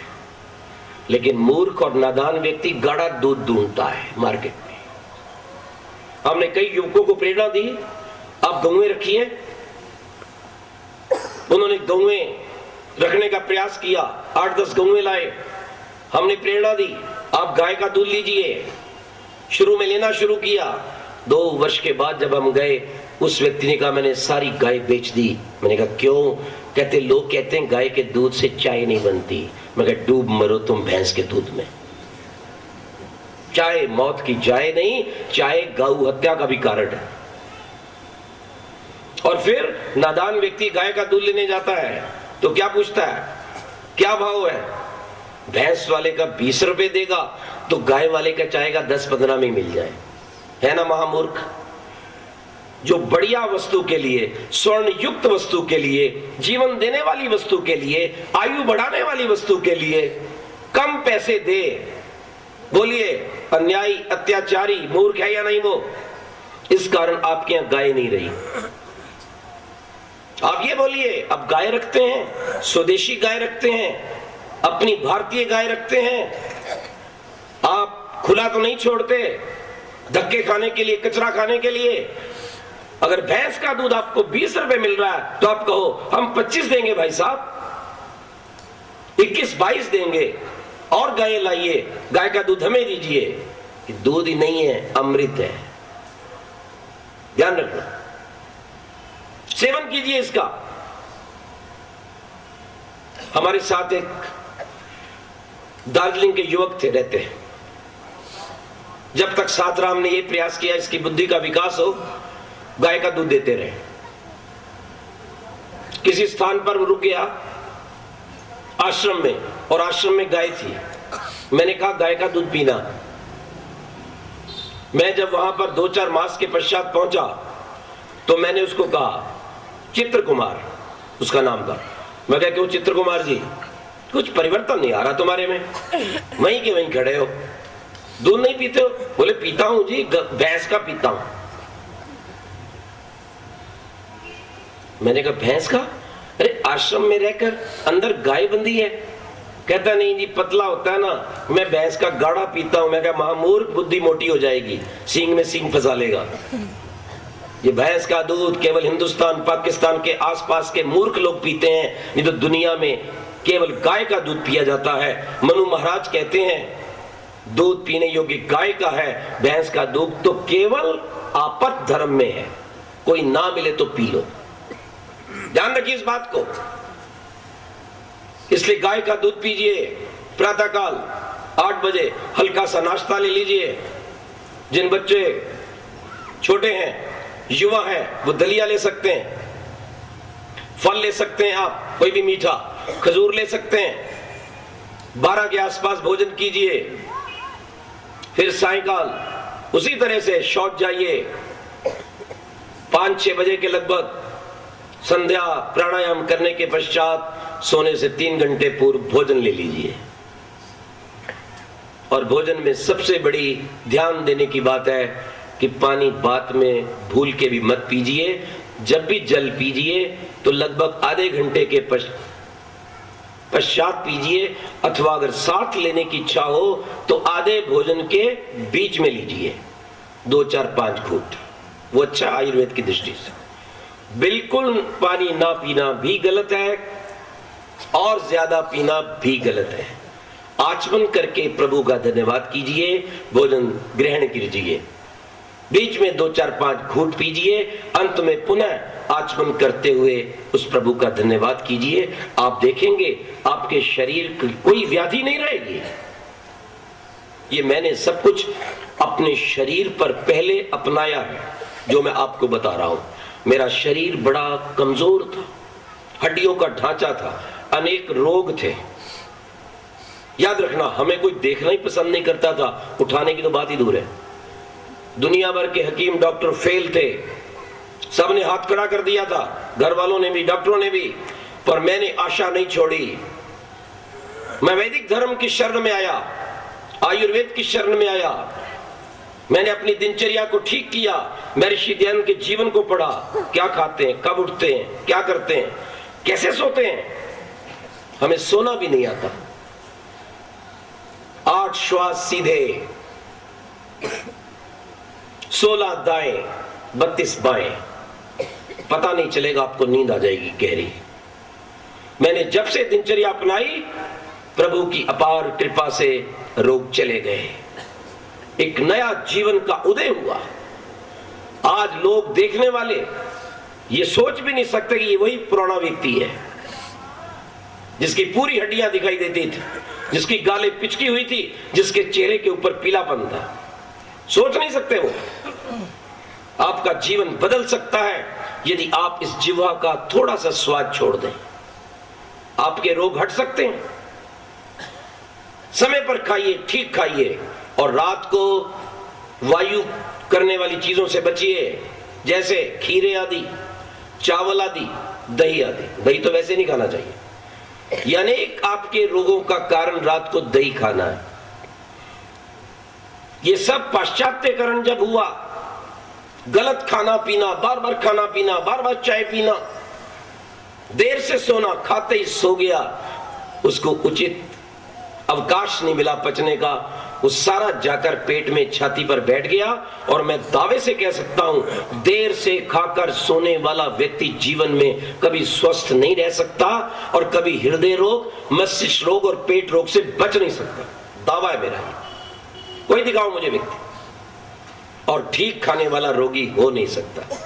लेकिन मूर्ख और नादान व्यक्ति गाढ़ा दूध ढूंढता है मार्केट में। हमने कई युवकों को प्रेरणा दी, आप गौएं रखिए। उन्होंने गौएं रखने का प्रयास किया, 8-10 गौएं लाए। हमने प्रेरणा दी, आप गाय का दूध लीजिए। शुरू में लेना शुरू किया। 2 वर्ष के बाद जब हम गए, उस व्यक्ति ने कहा मैंने सारी गाय बेच दी। मैंने कहा क्यों? कहते लोग कहते हैं गाय के दूध से चाय नहीं बनती। मैं कहा डूब मरो तुम भैंस के दूध में। चाय मौत की चाय नहीं, चाय गौ हत्या का भी कारण है। और फिर नादान व्यक्ति गाय का दूध लेने जाता है तो क्या पूछता है, क्या भाव है? भैंस वाले का 20 रुपए देगा तो गाय वाले का चाहेगा 10-15 में मिल जाए। है ना महामूर्ख? जो बढ़िया वस्तु के लिए, स्वर्ण युक्त वस्तु के लिए, जीवन देने वाली वस्तु के लिए, आयु बढ़ाने वाली वस्तु के लिए कम पैसे दे, बोलिए अन्यायी अत्याचारी मूर्ख है या नहीं वो? इस कारण आपके यहां गाय नहीं रही। आप ये बोलिए, अब गाय रखते हैं, स्वदेशी गाय रखते हैं, अपनी भारतीय गाय रखते हैं, आप खुला तो नहीं छोड़ते धक्के खाने के लिए, कचरा खाने के लिए। अगर भैंस का दूध आपको 20 रुपए मिल रहा है तो आप कहो हम 25 देंगे भाई साहब, 21-22 देंगे, और गाय लाइए, गाय का दूध हमें दीजिए। दूध ही नहीं है, अमृत है। ध्यान रखना, सेवन कीजिए इसका। हमारे साथ एक दार्जिलिंग के युवक थे, रहते हैं। जब तक सातराम ने यह प्रयास किया इसकी बुद्धि का विकास हो, गाय का दूध देते रहे। किसी स्थान पर वो रुक गया आश्रम में, और आश्रम में गाय थी। मैंने कहा गाय का दूध पीना। मैं जब वहां पर 2-4 मास के पश्चात पहुंचा तो मैंने उसको कहा, चित्र कुमार उसका नाम था। मैं कहा क्यों चित्र कुमार जी, कुछ परिवर्तन नहीं आ रहा तुम्हारे में, वहीं के वहीं खड़े हो, दूध नहीं पीते हो? बोले पीता हूं जी, भैंस का पीता हूं। मैंने कहा भैंस का? अरे आश्रम में रहकर अंदर गाय बंधी है। कहता नहीं जी, पतला होता है ना, मैं भैंस का गाढ़ा पीता हूं। मैं कहा महामूर्ख, बुद्धि मोटी हो जाएगी, सींग में सींग फंसा लेगा। ये भैंस का दूध केवल हिंदुस्तान पाकिस्तान के आसपास के मूर्ख लोग पीते हैं, नहीं तो दुनिया में केवल गाय का दूध पिया जाता है। मनु महाराज कहते हैं दूध पीने योग्य गाय का है, भैंस का दूध तो केवल आपत धर्म में है, कोई ना मिले तो पी लो। ध्यान रखिए इस बात को। इसलिए गाय का दूध पीजिए, प्रातःकाल 8 बजे हल्का सा नाश्ता ले लीजिए। जिन बच्चे छोटे हैं, युवा हैं, वो दलिया ले सकते हैं, फल ले सकते हैं, आप कोई भी मीठा खजूर ले सकते हैं। 12 के आसपास भोजन कीजिए, फिर सायंकाल उसी तरह से शौच जाइए। 5-6 बजे के लगभग संध्या प्राणायाम करने के पश्चात सोने से 3 घंटे पूर्व भोजन ले लीजिए। और भोजन में सबसे बड़ी ध्यान देने की बात है कि पानी बात में भूल के भी मत पीजिए। जब भी जल पीजिए तो लगभग आधे घंटे के पश्चात पीजिए, अथवा अगर साथ लेने की इच्छा हो तो आधे भोजन के बीच में लीजिए, 2, 4, 5 घूंट। वो अच्छा आयुर्वेद की दृष्टि से। बिल्कुल पानी ना पीना भी गलत है और ज्यादा पीना भी गलत है। आचमन करके प्रभु का धन्यवाद कीजिए, भोजन ग्रहण कीजिए, बीच में 2, 4, 5 घूंट पीजिए, अंत में पुनः आचमन करते हुए उस प्रभु का धन्यवाद कीजिए। आप देखेंगे आपके शरीर की कोई व्याधि नहीं रहेगी। ये मैंने सब कुछ अपने शरीर पर पहले अपनाया है, जो मैं आपको बता रहा हूं। मेरा शरीर बड़ा कमजोर था, हड्डियों का ढांचा था, अनेक रोग थे। याद रखना, हमें कोई देखना ही पसंद नहीं करता था, उठाने की तो बात ही दूर है। दुनिया भर के हकीम डॉक्टर फेल थे, सबने हाथ खड़ा कर दिया था, घर वालों ने भी, डॉक्टरों ने भी, पर मैंने आशा नहीं छोड़ी। मैं वैदिक धर्म की शरण में आया, आयुर्वेद की शरण में आया। मैंने अपनी दिनचर्या को ठीक किया, मैं ऋषि ध्यान के जीवन को पढ़ा, क्या खाते हैं, कब उठते हैं, क्या करते हैं, कैसे सोते हैं। हमें सोना भी नहीं आता, 8 श्वास सीधे, 16 दाएं, 32 बाएं, पता नहीं चलेगा, आपको नींद आ जाएगी गहरी। मैंने जब से दिनचर्या अपनाई, प्रभु की अपार कृपा से रोग चले गए, एक नया जीवन का उदय हुआ। आज लोग देखने वाले ये सोच भी नहीं सकते कि ये वही पुराना व्यक्ति है जिसकी पूरी हड्डियां दिखाई देती थी, जिसकी गालें पिचकी हुई थी, जिसके चेहरे के ऊपर पीलापन था। सोच नहीं सकते वो। आपका जीवन बदल सकता है यदि आप इस जिह्वा का थोड़ा सा स्वाद छोड़ दें। आपके रोग हट सकते हैं। समय पर खाइए, ठीक खाइए, और रात को वायु करने वाली चीजों से बचिए, जैसे खीरे आदि, चावल आदि, दही आदि। दही तो वैसे नहीं खाना चाहिए। यानी आपके रोगों का कारण रात को दही खाना है। ये सब पाश्चात्यकरण जब हुआ, गलत खाना पीना, बार बार खाना पीना, बार बार चाय पीना, देर से सोना, खाते ही सो गया, उसको उचित अवकाश नहीं मिला पचने का, वो सारा जाकर पेट में, छाती पर बैठ गया। और मैं दावे से कह सकता हूं, देर से खाकर सोने वाला व्यक्ति जीवन में कभी स्वस्थ नहीं रह सकता और कभी हृदय रोग, मस्तिष्क रोग और पेट रोग से बच नहीं सकता। दावा है मेरा। कोई दिखाओ मुझे व्यक्ति। और ठीक खाने वाला रोगी हो नहीं सकता।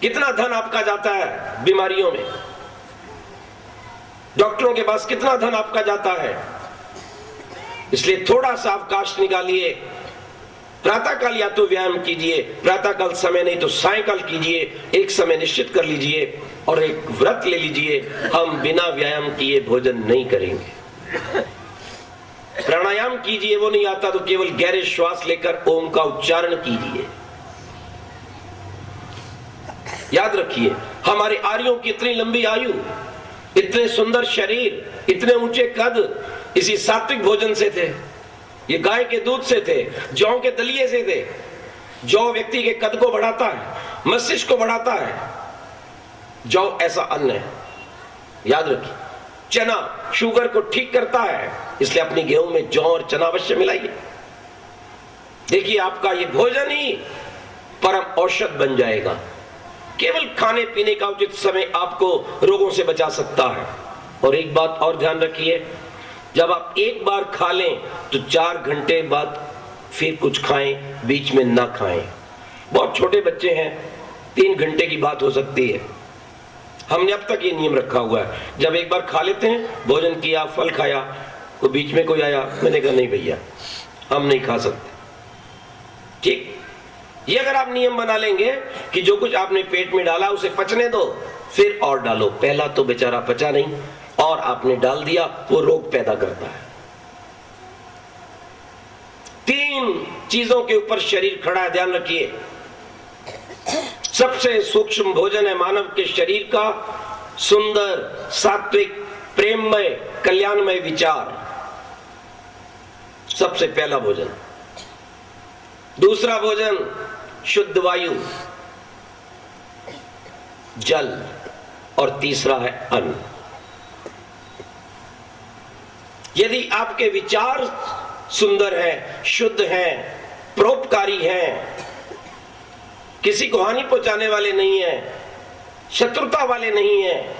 कितना धन आपका जाता है बीमारियों में, डॉक्टरों के पास कितना धन आपका जाता है। इसलिए थोड़ा सा अवकाश निकालिए। प्रातःकाल या तो व्यायाम कीजिए, प्रातःकाल समय नहीं तो सायंकाल कीजिए। एक समय निश्चित कर लीजिए और एक व्रत ले लीजिए, हम बिना व्यायाम किए भोजन नहीं करेंगे। प्राणायाम कीजिए, वो नहीं आता तो केवल गहरे श्वास लेकर ओम का उच्चारण कीजिए। याद रखिए, हमारे आर्यों की इतनी लंबी आयु, इतने सुंदर शरीर, इतने ऊंचे कद इसी सात्विक भोजन से थे। ये गाय के दूध से थे, जौ के दलिए से थे। जौ व्यक्ति के कद को बढ़ाता है, मस्तिष्क को बढ़ाता है। जौ ऐसा अन्न है। याद रखिए, चना शुगर को ठीक करता है, इसलिए अपनी गेहूं में जौ और चना अवश्य मिलाइए। देखिए आपका ये भोजन ही परम औषध बन जाएगा। केवल खाने पीने का उचित समय आपको रोगों से बचा सकता है। और एक बात और ध्यान रखिए, जब आप एक बार खा लें तो 4 घंटे बाद फिर कुछ खाएं, बीच में ना खाएं। बहुत छोटे बच्चे हैं, 3 घंटे की बात हो सकती है। हमने अब तक ये नियम रखा हुआ है, जब एक बार खा लेते हैं, भोजन किया, फल खाया, तो बीच में कोई आया, मैंने कहा नहीं भैया हम नहीं खा सकते। ठीक, ये अगर आप नियम बना लेंगे कि जो कुछ आपने पेट में डाला उसे पचने दो, फिर और डालो। पहला तो बेचारा पचा नहीं और आपने डाल दिया, वो रोग पैदा करता है। 3 चीजों के ऊपर शरीर खड़ा है, ध्यान रखिए। सबसे सूक्ष्म भोजन है मानव के शरीर का सुंदर, सात्विक, प्रेममय, कल्याणमय विचार, सबसे पहला भोजन। दूसरा भोजन शुद्ध वायु, जल, और तीसरा है अन्न। यदि आपके विचार सुंदर हैं, शुद्ध हैं, परोपकारी हैं, किसी को हानि पहुंचाने वाले नहीं हैं, शत्रुता वाले नहीं हैं,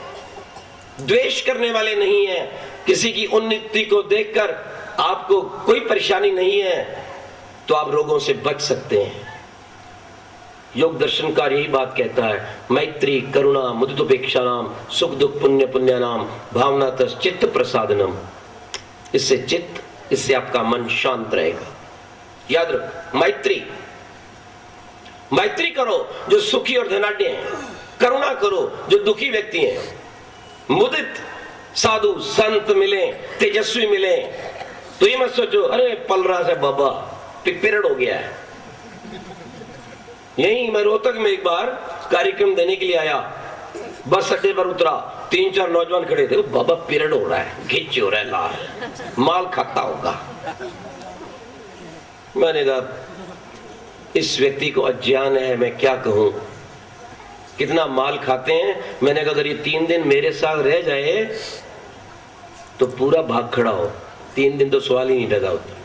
द्वेष करने वाले नहीं हैं, किसी की उन्नति को देखकर आपको कोई परेशानी नहीं है, तो आप रोगों से बच सकते हैं। योग दर्शनकार यही बात कहता है, मैत्री करुणा मुदितोपेक्षा नाम सुख दुख पुण्य पुण्यानाम भावना तस् चित्त प्रसादनम। इससे चित्त, इससे आपका मन शांत रहेगा। याद रखो, मैत्री मैत्री करो जो सुखी और धनाढ्य हैं, करुणा करो जो दुखी व्यक्ति हैं, मुदित साधु संत मिले, तेजस्वी मिले, तो ये मत सोचो अरे पल रहा है बाबा, पीरियड हो गया है। यही मैं रोहतक में एक बार कार्यक्रम देने के लिए आया, बस अड्डे पर उतरा, 3-4 नौजवान खड़े थे, बाबा पीरियड हो रहा है, घिच हो रहा है, लाल माल खाता होगा। मैंने कहा इस व्यक्ति को अज्ञान है, मैं क्या कहूं, कितना माल खाते हैं। मैंने कहा अगर ये 3 दिन मेरे साथ रह जाए तो पूरा भाग खड़ा हो, 3 दिन तो सवाल ही नहीं पैदा होता।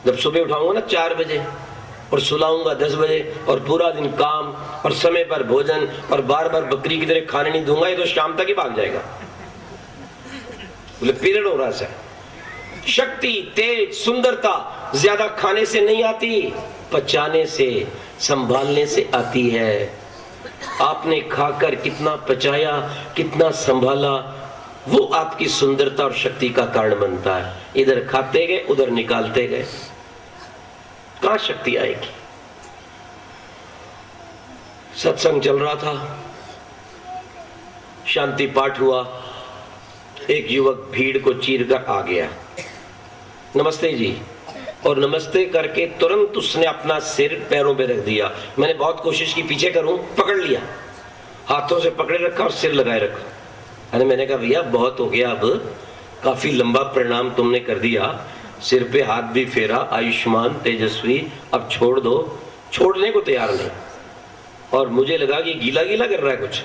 जब सुबह उठाऊंगा ना 4 बजे और सुलाऊंगा 10 बजे और पूरा दिन काम और समय पर भोजन और बार बार बकरी की तरह खाने नहीं दूंगा, ये तो शाम तक ही भाग जाएगा। बोले पीरियड हो रहा है। शक्ति, तेज, सुंदरता ज्यादा खाने से नहीं आती, पचाने से, संभालने से आती है। आपने खाकर कितना पचाया, कितना संभाला, वो आपकी सुंदरता और शक्ति का कारण बनता है। इधर खाते गए, उधर निकालते गए, कहां शक्ति आएगी। सत्संग चल रहा था, शांति पाठ हुआ, एक युवक भीड़ को चीरकर आ गया, नमस्ते जी, और नमस्ते करके तुरंत उसने अपना सिर पैरों पे रख दिया। मैंने बहुत कोशिश की पीछे करूं, पकड़ लिया, हाथों से पकड़े रखा और सिर लगाए रखा। अरे मैंने कहा भैया बहुत हो गया, अब काफी लंबा प्रणाम तुमने कर दिया, सिर पे हाथ भी फेरा, आयुष्मान तेजस्वी, अब छोड़ दो। छोड़ने को तैयार नहीं, और मुझे लगा कि गीला गीला कर रहा है कुछ,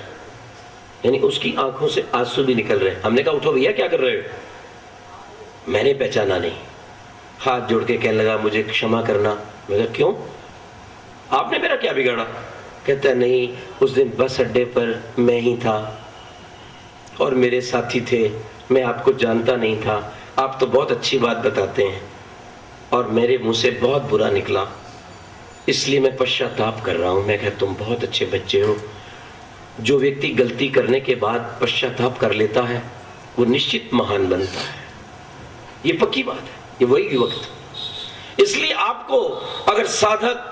यानी उसकी आंखों से आंसू भी निकल रहे हैं। हमने कहा उठो भैया क्या कर रहे हो। मैंने पहचाना नहीं, हाथ जोड़ के कहने लगा मुझे क्षमा करना। मैं कहा क्यों, आपने मेरा क्या बिगाड़ा। कहता नहीं, उस दिन बस अड्डे पर मैं ही था और मेरे साथी थे, मैं आपको जानता नहीं था, आप तो बहुत अच्छी बात बताते हैं और मेरे मुंह से बहुत बुरा निकला, इसलिए मैं पश्चाताप कर रहा हूं। मैं कहा तुम बहुत अच्छे बच्चे हो, जो व्यक्ति गलती करने के बाद पश्चाताप कर लेता है वो निश्चित महान बनता है, ये पक्की बात है। ये वही युवक था। इसलिए आपको अगर साधक,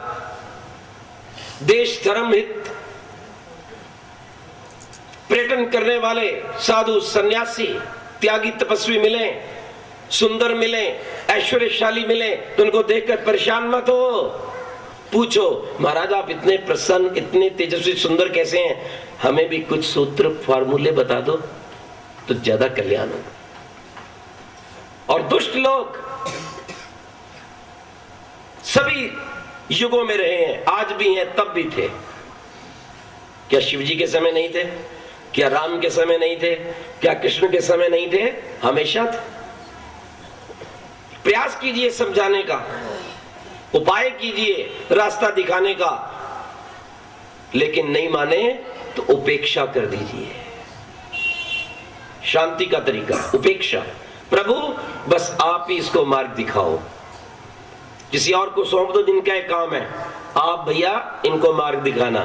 देश धर्म हित पर्यटन करने वाले साधु सन्यासी त्यागी तपस्वी मिले, सुंदर मिले, ऐश्वर्यशाली मिले, तो उनको देखकर परेशान मत हो, पूछो महाराज आप इतने प्रसन्न, इतने तेजस्वी, सुंदर कैसे हैं, हमें भी कुछ सूत्र फार्मूले बता दो तो ज्यादा कल्याण होगा। और दुष्ट लोग सभी युगों में रहे हैं, आज भी हैं, तब भी थे। क्या शिव जी के समय नहीं थे, क्या राम के समय नहीं थे? क्या कृष्ण के समय नहीं थे? हमेशा थे। प्रयास कीजिए समझाने का, उपाय कीजिए रास्ता दिखाने का, लेकिन नहीं माने तो उपेक्षा कर दीजिए। शांति का तरीका उपेक्षा। प्रभु बस आप ही इसको मार्ग दिखाओ, किसी और को सौंप दो जिनका एक काम है, आप भैया इनको मार्ग दिखाना,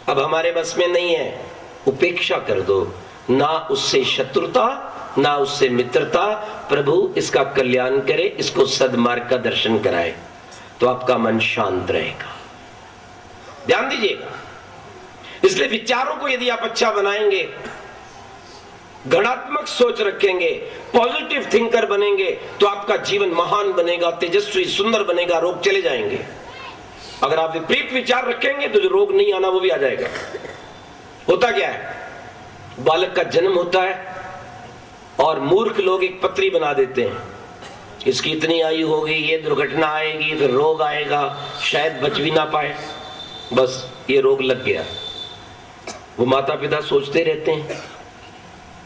अब हमारे बस में नहीं है। उपेक्षा कर दो, ना उससे शत्रुता ना उससे मित्रता। प्रभु इसका कल्याण करे, इसको सदमार्ग का दर्शन कराए, तो आपका मन शांत रहेगा। ध्यान दीजिएगा। इसलिए विचारों को यदि आप अच्छा बनाएंगे, गणात्मक सोच रखेंगे, पॉजिटिव थिंकर बनेंगे, तो आपका जीवन महान बनेगा, तेजस्वी सुंदर बनेगा, रोग चले जाएंगे। अगर आप विपरीत विचार रखेंगे तो जो रोग नहीं आना वो भी आ जाएगा। होता क्या है, बालक का जन्म होता है और मूर्ख लोग एक पत्री बना देते हैं, इसकी इतनी आयु होगी, ये दुर्घटना आएगी, फिर रोग आएगा, शायद बच भी ना पाए, बस ये रोग लग गया। वो माता पिता सोचते रहते हैं,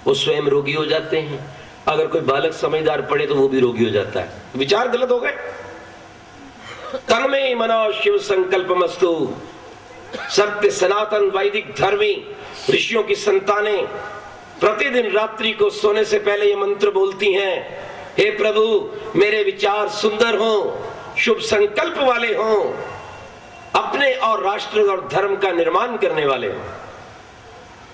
वो स्वयं रोगी हो जाते हैं। अगर कोई बालक समझदार पड़े तो वो भी रोगी हो जाता है। विचार गलत हो गए। तन्मे मनो शिव संकल्पमस्तु। सत्य सनातन वैदिक धर्मी ऋषियों की संतानें प्रतिदिन रात्रि को सोने से पहले ये मंत्र बोलती हैं, हे प्रभु मेरे विचार सुंदर हों, शुभ संकल्प वाले हों, अपने और राष्ट्र और धर्म का निर्माण करने वाले हों।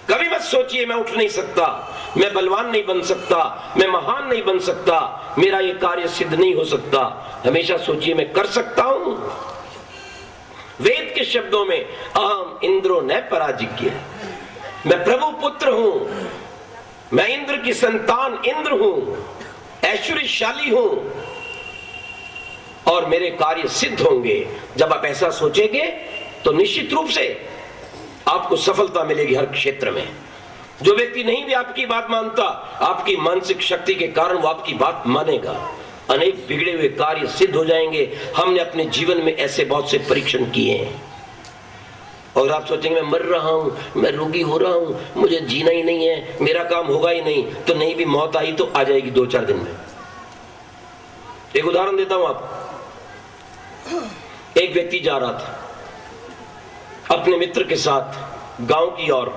कभी मत सोचिए मैं उठ नहीं सकता, मैं बलवान नहीं बन सकता, मैं महान नहीं बन सकता, मेरा ये कार्य सिद्ध नहीं हो सकता। हमेशा सोचिए मैं कर सकता हूं। वेद के शब्दों में अहम इंद्रो न पराजिज्ञ, मैं प्रभु पुत्र हूं, मैं इंद्र की संतान इंद्र हूं, ऐश्वर्यशाली हूं और मेरे कार्य सिद्ध होंगे। जब आप ऐसा सोचेंगे तो निश्चित रूप से आपको सफलता मिलेगी हर क्षेत्र में। जो व्यक्ति नहीं भी आपकी बात मानता, आपकी मानसिक शक्ति के कारण वो आपकी बात मानेगा। अनेक बिगड़े हुए कार्य सिद्ध हो जाएंगे। हमने अपने जीवन में ऐसे बहुत से परीक्षण किए हैं। और आप सोचेंगे मैं मर रहा हूं, मैं रोगी हो रहा हूं, मुझे जीना ही नहीं है, मेरा काम होगा ही नहीं, तो नहीं भी मौत आई तो आ जाएगी 2-4 दिन में। एक उदाहरण देता हूं आपको। एक व्यक्ति जा रहा था अपने मित्र के साथ गांव की ओर।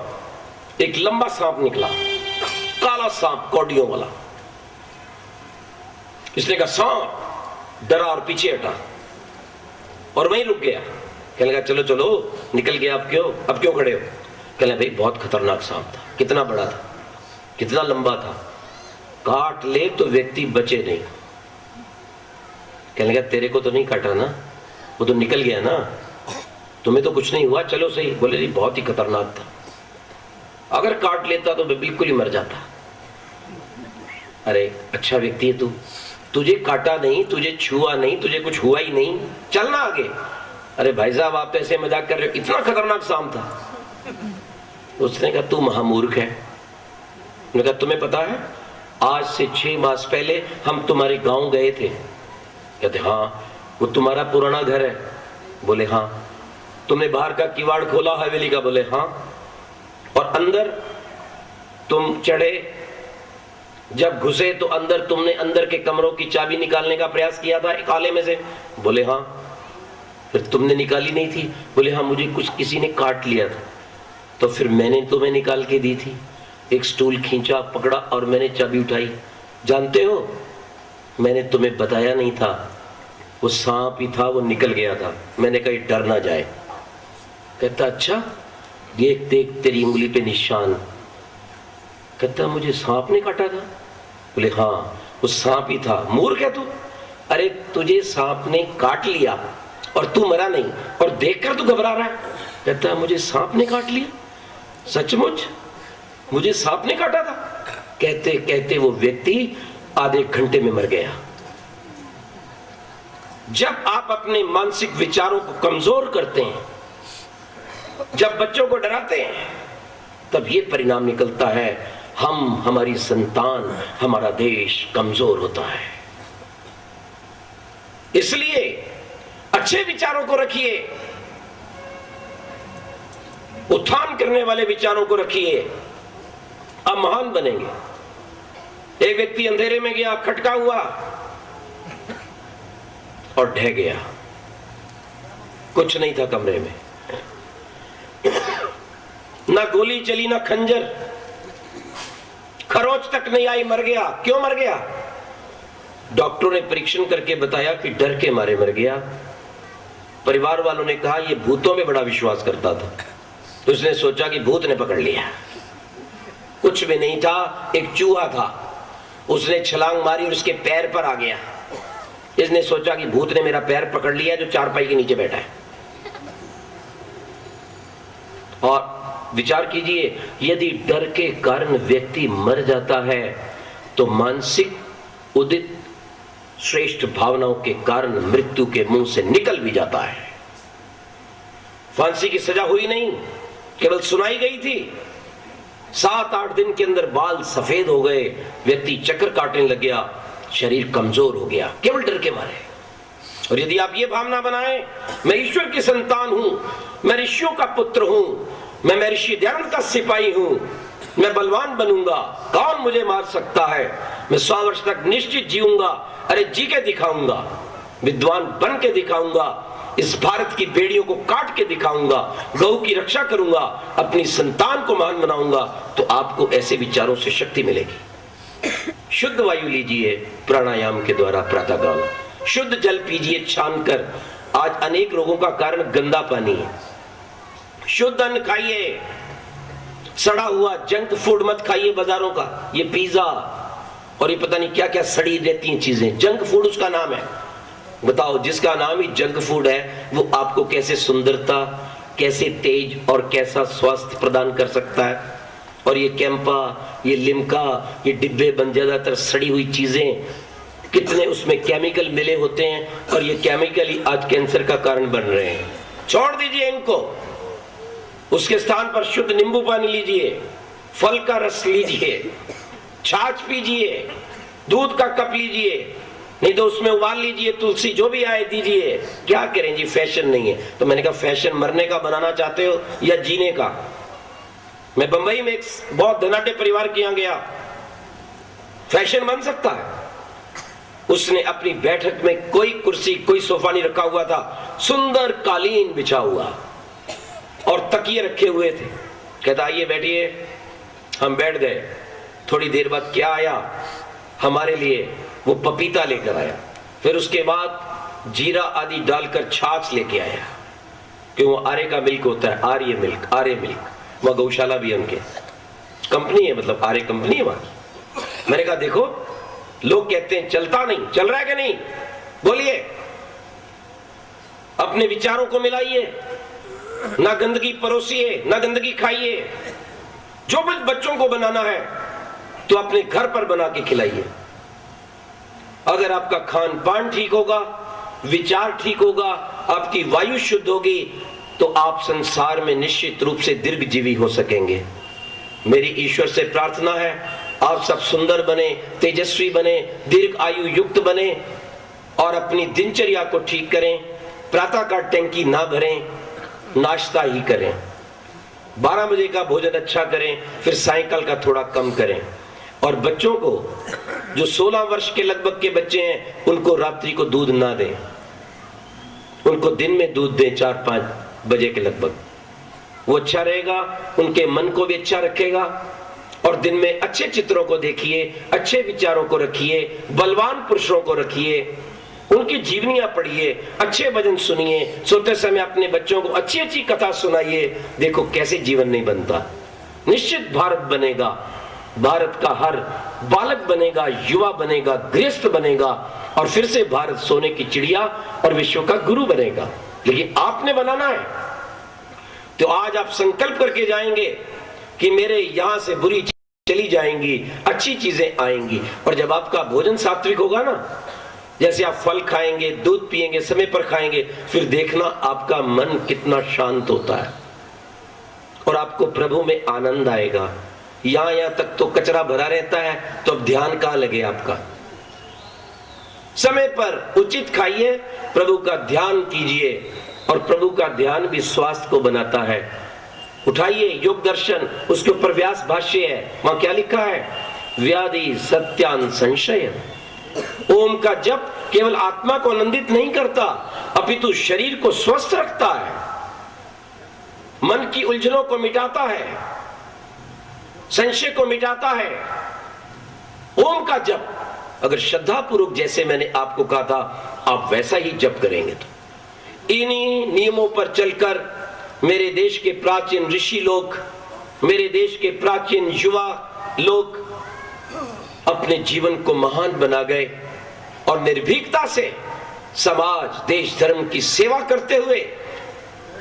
एक लंबा सांप निकला, काला सांप, कौड़ियों वाला। इसने कहा सांप, डरा और पीछे हटा और वहीं रुक गया। कहने लगा चलो चलो, निकल गया, अब क्यों खड़े हो? कहने भाई बहुत खतरनाक सांप था। कितना बड़ा था, कितना लंबा था, काट ले तो व्यक्ति बचे नहीं। कहने लगा तेरे को तो नहीं काटा ना, वो तो निकल गया ना, तुम्हें तो कुछ नहीं हुआ, चलो सही। बोले नहीं बहुत ही खतरनाक था, अगर काट लेता तो मैं बिल्कुल ही मर जाता। अरे अच्छा व्यक्ति है तू, तुझे काटा नहीं, तुझे छुआ नहीं, तुझे कुछ हुआ ही नहीं, चलना आगे। अरे भाई साहब आप तो ऐसे मजाक कर रहे हो, इतना खतरनाक सांप था। उसने कहा तू महामूर्ख है। उसने कहा तुम्हें पता है आज से 6 मास पहले हम तुम्हारे गांव गए थे। कहते हाँ। वो तुम्हारा पुराना घर है? बोले हाँ। तुमने बाहर का किवाड़ खोला हवेली का? बोले हाँ। और अंदर तुम चढ़े, जब घुसे तो अंदर तुमने अंदर के कमरों की चाबी निकालने का प्रयास किया था एक आले में से? बोले हाँ। फिर तुमने निकाली नहीं थी? बोले हाँ, मुझे कुछ किसी ने काट लिया था, तो फिर मैंने तुम्हें निकाल के दी थी। एक स्टूल खींचा, पकड़ा और मैंने चाबी उठाई। जानते हो मैंने तुम्हें बताया नहीं था, वो सांप ही था, वो निकल गया था। मैंने कहा डर ना जाए। कहता अच्छा, देख देख तेरी उंगली पे निशान। कहता मुझे सांप ने काटा था? बोले हाँ, वो सांप ही था। मूर्ख है तू। अरे तुझे सांप ने काट लिया और तू मरा नहीं, और देखकर तू घबरा रहा है। कहता मुझे सांप ने काट लिया? सचमुच मुझे सांप ने काटा था? कहते कहते वो व्यक्ति आधे घंटे में मर गया। जब आप अपने मानसिक विचारों को कमजोर करते हैं, जब बच्चों को डराते हैं, तब ये परिणाम निकलता है, हमारी संतान, हमारा देश कमजोर होता है। इसलिए अच्छे विचारों को रखिए, उत्थान करने वाले विचारों को रखिए, आप महान बनेंगे। एक व्यक्ति अंधेरे में गया, खटका हुआ और ढह गया, कुछ नहीं था कमरे में, ना गोली चली ना खंजर, खरोच तक नहीं आई, मर गया। क्यों मर गया? डॉक्टरों ने परीक्षण करके बताया कि डर के मारे मर गया। परिवार वालों ने कहा ये भूतों में बड़ा विश्वास करता था, तो उसने सोचा कि भूत ने पकड़ लिया। कुछ भी नहीं था, एक चूहा था, उसने छलांग मारी और उसके पैर पर आ गया। इसने सोचा कि भूत ने मेरा पैर पकड़ लिया जो चारपाई के नीचे बैठा है। और विचार कीजिए, यदि डर के कारण व्यक्ति मर जाता है तो मानसिक उदित श्रेष्ठ भावनाओं के कारण मृत्यु के मुंह से निकल भी जाता है। फांसी की सजा हुई नहीं, केवल सुनाई गई थी। 7-8 दिन के अंदर बाल सफेद हो गए, व्यक्ति चक्कर काटने लग गया, शरीर कमजोर हो गया, केवल डर के मारे। और यदि आप ये भावना बनाएं, मैं ईश्वर की संतान हूं, मैं ऋषियों का पुत्र हूं, मैं महर्षि दयानंद का सिपाही हूं, मैं बलवान बनूंगा, कौन मुझे मार सकता है, मैं 100 वर्ष तक निश्चित जीऊंगा, अरे जी के दिखाऊंगा, विद्वान बन के दिखाऊंगा, इस भारत की बेड़ियों को काट के दिखाऊंगा, गौ की रक्षा करूंगा, अपनी संतान को महान बनाऊंगा, तो आपको ऐसे विचारों से शक्ति मिलेगी। शुद्ध वायु लीजिए प्राणायाम के द्वारा प्रातःकाल, शुद्ध जल पीजिए छान कर। आज अनेक रोगों का कारण गंदा पानी है। शुद्ध अन्न खाइए, सड़ा हुआ जंक फूड मत खाइए बाजारों का, ये पिज्जा और ये पता नहीं क्या क्या सड़ी रहती हैं चीजें, जंक फूड उसका नाम है। बताओ, जिसका नाम ही जंक फूड है वो आपको कैसे सुंदरता, कैसे तेज और कैसा स्वास्थ्य प्रदान कर सकता है। और ये कैंपा, ये लिम्का, ये डिब्बे बंद ज्यादातर सड़ी हुई चीजें, कितने उसमें केमिकल मिले होते हैं, और ये केमिकल ही आज कैंसर का कारण बन रहे हैं। छोड़ दीजिए इनको, उसके स्थान पर शुद्ध नींबू पानी लीजिए, फल का रस लीजिए, छाछ पीजिए, दूध का कप लीजिए, नहीं तो उसमें उबाल लीजिए, तुलसी जो भी आए दीजिए। क्या करें जी, फैशन नहीं है। तो मैंने कहा फैशन मरने का बनाना चाहते हो या जीने का? मैं बंबई में एक बहुत धनाढ्य परिवार के यहां गया, फैशन बन सकता है। उसने अपनी बैठक में कोई कुर्सी कोई सोफा नहीं रखा हुआ था, सुंदर कालीन बिछा हुआ और तकिए रखे हुए थे। कहता आइए बैठिए, हम बैठ गए। थोड़ी देर बाद क्या आया हमारे लिए, वो पपीता लेकर आया, फिर उसके बाद जीरा आदि डालकर छाछ लेके आया, कि वो आर्य का मिल्क होता है, आर्य मिल्क, आर्य मिल्क। वह गौशाला भी उनके कंपनी है, मतलब आर्य कंपनी है वहां। मैंने कहा देखो, लोग कहते हैं चलता नहीं, चल रहा है कि नहीं, बोलिए। अपने विचारों को मिलाइए, ना गंदगी परोसिए, ना गंदगी खाइए। जो बच्चों को बनाना है तो अपने घर पर बना के खिलाइए। अगर आपका खान पान ठीक होगा, विचार ठीक होगा, आपकी वायु शुद्ध होगी, तो आप संसार में निश्चित रूप से दीर्घजीवी हो सकेंगे। मेरी ईश्वर से प्रार्थना है आप सब सुंदर बने, तेजस्वी बने, दीर्घ आयु युक्त बने और अपनी दिनचर्या को ठीक करें। प्रातः का टंकी ना भरें, नाश्ता ही करें। 12 बजे का भोजन अच्छा करें, फिर सायंकाल का थोड़ा कम करें। और बच्चों को, जो 16 वर्ष के लगभग के बच्चे हैं, उनको रात्रि को दूध ना दें, उनको दिन में दूध दें 4-5 बजे के लगभग। वो अच्छा रहेगा, उनके मन को भी अच्छा रखेगा। और दिन में अच्छे चित्रों को देखिए, अच्छे विचारों को रखिए, बलवान पुरुषों को रखिए, उनकी जीवनियां पढ़िए, अच्छे भजन सुनिए, सोते समय अपने बच्चों को अच्छी अच्छी कथा सुनाइए। देखो कैसे जीवन नहीं बनता। निश्चित भारत बनेगा, भारत का हर बालक बनेगा, युवा बनेगा, गृहस्थ बनेगा, और फिर से भारत सोने की चिड़िया और विश्व का गुरु बनेगा। लेकिन आपने बनाना है। तो आज आप संकल्प करके जाएंगे कि मेरे यहां से बुरी चली जाएंगी, अच्छी चीजें आएंगी। और जब आपका भोजन सात्विक होगा ना, जैसे आप फल खाएंगे, दूध पिएंगे, समय पर खाएंगे, फिर देखना आपका मन कितना शांत होता है और आपको प्रभु में आनंद आएगा। यहां तक तो कचरा भरा रहता है, तो अब ध्यान कहां लगे आपका? समय पर उचित खाइए, प्रभु का ध्यान कीजिए। और प्रभु का ध्यान भी स्वास्थ्य को बनाता है। उठाइए योग दर्शन, उसके ऊपर व्यास भाष्य है, वहां क्या लिखा है? व्याधि सत्यान संशय। ओम का जप केवल आत्मा को आनंदित नहीं करता, अपितु शरीर को स्वस्थ रखता है, मन की उलझनों को मिटाता है, संशय को मिटाता है। ओम का जप अगर श्रद्धा पूर्वक, जैसे मैंने आपको कहा था, आप वैसा ही जप करेंगे तो इन्हीं नियमों पर चलकर मेरे देश के प्राचीन ऋषि लोग, मेरे देश के प्राचीन युवा लोग अपने जीवन को महान बना गए और निर्भीकता से समाज, देश, धर्म की सेवा करते हुए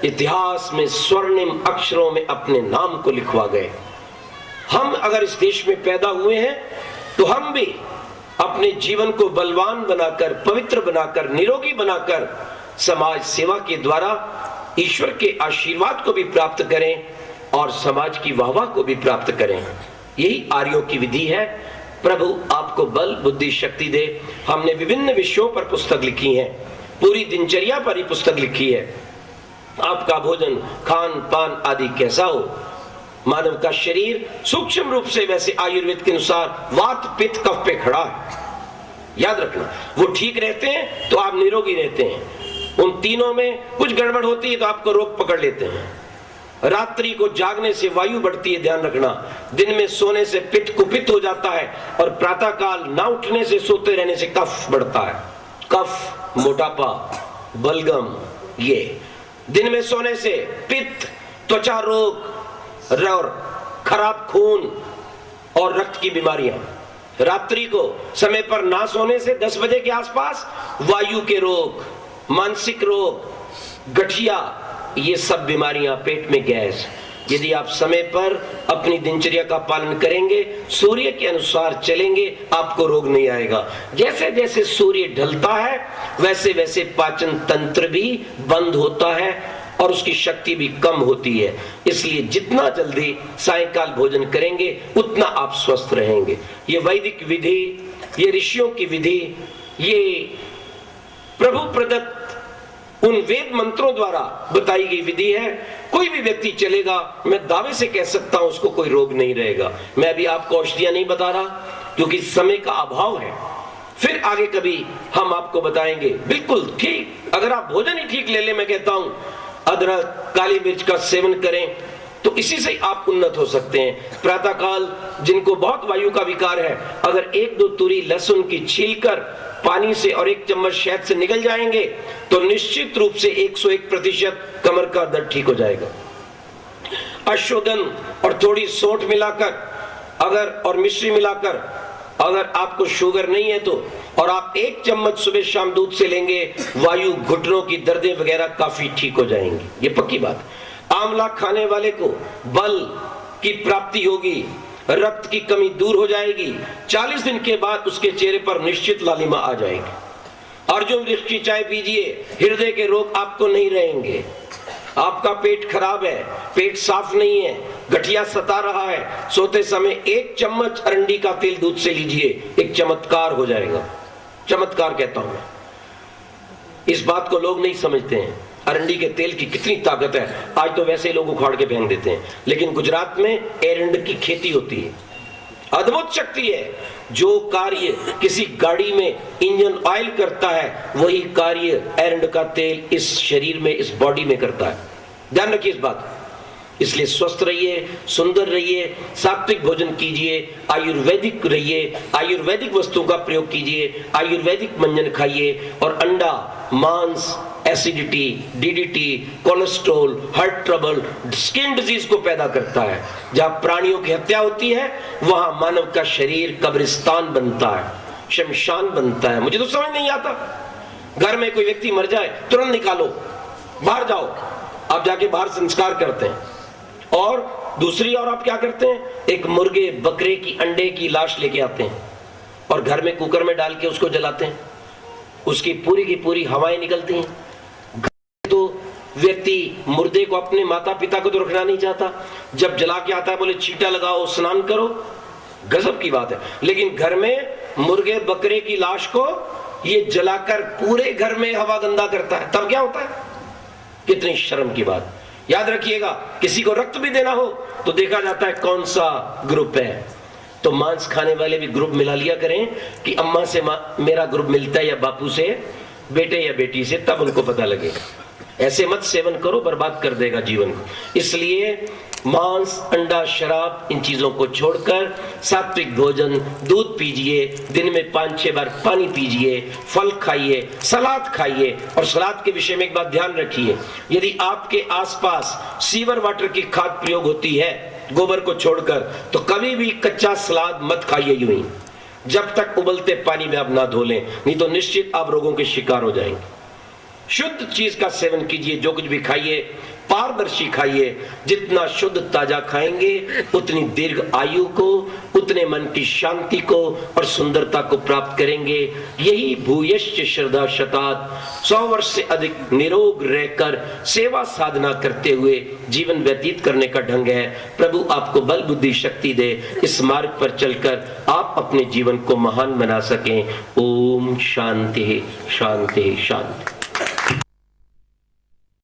इतिहास में स्वर्णिम अक्षरों में अपने नाम को लिखवा गए। हम अगर इस देश में पैदा हुए हैं तो हम भी अपने जीवन को बलवान बनाकर, पवित्र बनाकर, निरोगी बनाकर समाज सेवा के द्वारा ईश्वर के आशीर्वाद को भी प्राप्त करें और समाज की वाहवाह को भी प्राप्त करें। यही आर्यों की विधि है। प्रभु आपको बल, बुद्धि, शक्ति दे। हमने विभिन्न विषयों पर पुस्तक लिखी है, पूरी दिनचर्या पर ही पुस्तक लिखी है। आपका भोजन, खान पान आदि कैसा हो, मानव का शरीर सूक्ष्म रूप से वैसे आयुर्वेद के अनुसार वात, पित्त, कफ पे खड़ा है। याद रखना, वो ठीक रहते हैं तो आप निरोगी रहते हैं, उन तीनों में कुछ गड़बड़ होती है तो आपको रोग पकड़ लेते हैं। रात्रि को जागने से वायु बढ़ती है, ध्यान रखना। दिन में सोने से पित्त कुपित हो जाता है और प्रातः काल ना उठने से, सोते रहने से कफ बढ़ता है। कफ, मोटापा, बलगम, ये दिन में सोने से पित्त, त्वचा रोग और खराब खून और रक्त की बीमारियां। रात्रि को समय पर ना सोने से 10 बजे के आसपास वायु के रोग, मानसिक रोग, गठिया, ये सब बीमारियां, पेट में गैस। यदि आप समय पर अपनी दिनचर्या का पालन करेंगे, सूर्य के अनुसार चलेंगे, आपको रोग नहीं आएगा। जैसे जैसे सूर्य ढलता है वैसे वैसे पाचन तंत्र भी बंद होता है और उसकी शक्ति भी कम होती है। इसलिए जितना जल्दी सायंकाल भोजन करेंगे उतना आप स्वस्थ रहेंगे। ये वैदिक विधि, ये ऋषियों की विधि, ये प्रभु प्रदत्त उन वेद मंत्रों द्वारा बताई गई विधि है। कोई भी व्यक्ति चलेगा, मैं दावे से कह सकता हूं उसको कोई रोग नहीं रहेगा। मैं अभी आपको औषधियां नहीं बता रहा क्योंकि समय का अभाव है, फिर आगे कभी हम आपको बताएंगे। बिल्कुल ठीक, अगर आप भोजन ही ठीक ले ले, मैं कहता हूं अदरक, काली मिर्च का सेवन करें तो इसी से आप उन्नत हो सकते हैं। प्रातःकाल जिनको बहुत वायु का विकार है, अगर 1-2 तुरी लहसुन की छीलकर पानी से और 1 चम्मच शहद से निगल जाएंगे तो निश्चित रूप से 101% कमर का दर्द ठीक हो जाएगा। अश्वगंध और थोड़ी सौंठ मिलाकर अगर और मिश्री मिलाकर अगर आपको शुगर नहीं है तो, और आप 1 चम्मच सुबह शाम दूध से लेंगे, वायु, घुटनों की दर्दें वगैरह काफी ठीक हो जाएंगी। ये पक्की बात। आंवला खाने वाले को बल की प्राप्ति होगी, रक्त की कमी दूर हो जाएगी। 40 दिन के बाद उसके चेहरे पर निश्चित लालिमा आ जाएगी। अर्जुन वृक्ष की चाय पीजिए, हृदय के रोग आपको नहीं रहेंगे। आपका पेट खराब है, पेट साफ नहीं है, गठिया सता रहा है, सोते समय 1 चम्मच अरंडी का तेल दूध से लीजिए, एक चमत्कार हो जाएगा। चमत्कार कहता हूं मैं। इस बात को लोग नहीं समझते हैं, अरंडी के तेल की कितनी ताकत है। आज तो वैसे ही लोग उखाड़ के फेंक देते हैं, लेकिन गुजरात में एरंड की खेती होती है। अद्भुत शक्ति है। जो कार्य किसी गाड़ी में इंजन ऑयल करता है, वही कार्य एरंड का तेल इस शरीर में, इस बॉडी में करता है। ध्यान रखिए इस बात। इसलिए स्वस्थ रहिए, सुंदर रहिए, सात्विक भोजन कीजिए, आयुर्वेदिक रहिए, आयुर्वेदिक वस्तुओं का प्रयोग कीजिए, आयुर्वेदिक मंजन खाइए। और अंडा, मांस acidity, DDT, cholesterol, heart trouble, skin disease को पैदा करता है। जहां प्राणियों की हत्या होती है वहां मानव का शरीर कब्रिस्तान बनता है, शमशान बनता है। मुझे तो समझ नहीं आता, घर में कोई व्यक्ति मर जाए तुरंत निकालो, बाहर जाओ। आप जाके बाहर संस्कार करते हैं। और दूसरी और आप क्या करते हैं, एक मुर्गे बकरे की अंडे की लाश लेके आते हैं और घर में कुकर में डाल के उसको जलाते हैं। उसकी पूरी की पूरी हवाएं निकलती हैं। तो व्यक्ति मुर्दे को, अपने माता पिता को तो रखना नहीं चाहता, जब जला के आता है बोले छींटा लगाओ, स्नान करो, गजब की बात है। लेकिन घर में मुर्गे बकरे की लाश को ये जलाकर पूरे घर में हवा गंदा करता है, तब क्या होता है? कितनी शर्म की बात। याद रखिएगा, किसी को रक्त भी देना हो तो देखा जाता है कौन सा ग्रुप है। तो मांस खाने वाले भी ग्रुप मिला लिया करें कि अम्मा से मेरा ग्रुप मिलता है या बापू से, बेटे या बेटी से, तब उनको पता लगेगा। ऐसे मत सेवन करो, बर्बाद कर देगा जीवन को। इसलिए मांस, अंडा, शराब, इन चीजों को छोड़कर सात्विक भोजन, दूध पीजिए, दिन में 5-6 बार पानी पीजिए, फल खाइए, सलाद खाइए। और सलाद के विषय में एक बात ध्यान रखिए, यदि आपके आसपास सीवर वाटर की खाद प्रयोग होती है गोबर को छोड़कर, तो कभी भी कच्चा सलाद मत खाइए यूं ही, जब तक उबलते पानी में आप ना धो लें, नहीं तो निश्चित आप रोगों के शिकार हो जाएंगे। शुद्ध चीज का सेवन कीजिए, जो कुछ भी खाइए पारदर्शी खाइए। जितना शुद्ध ताजा खाएंगे उतनी दीर्घ आयु को, उतने मन की शांति को और सुंदरता को प्राप्त करेंगे। यही भूयश्च श्रद्धा शतात, 100 वर्ष से अधिक निरोग रहकर सेवा साधना करते हुए जीवन व्यतीत करने का ढंग है। प्रभु आपको बल बुद्धि शक्ति दे, इस मार्ग पर चलकर आप अपने जीवन को महान बना सकें। ओम शांति शांति शांति।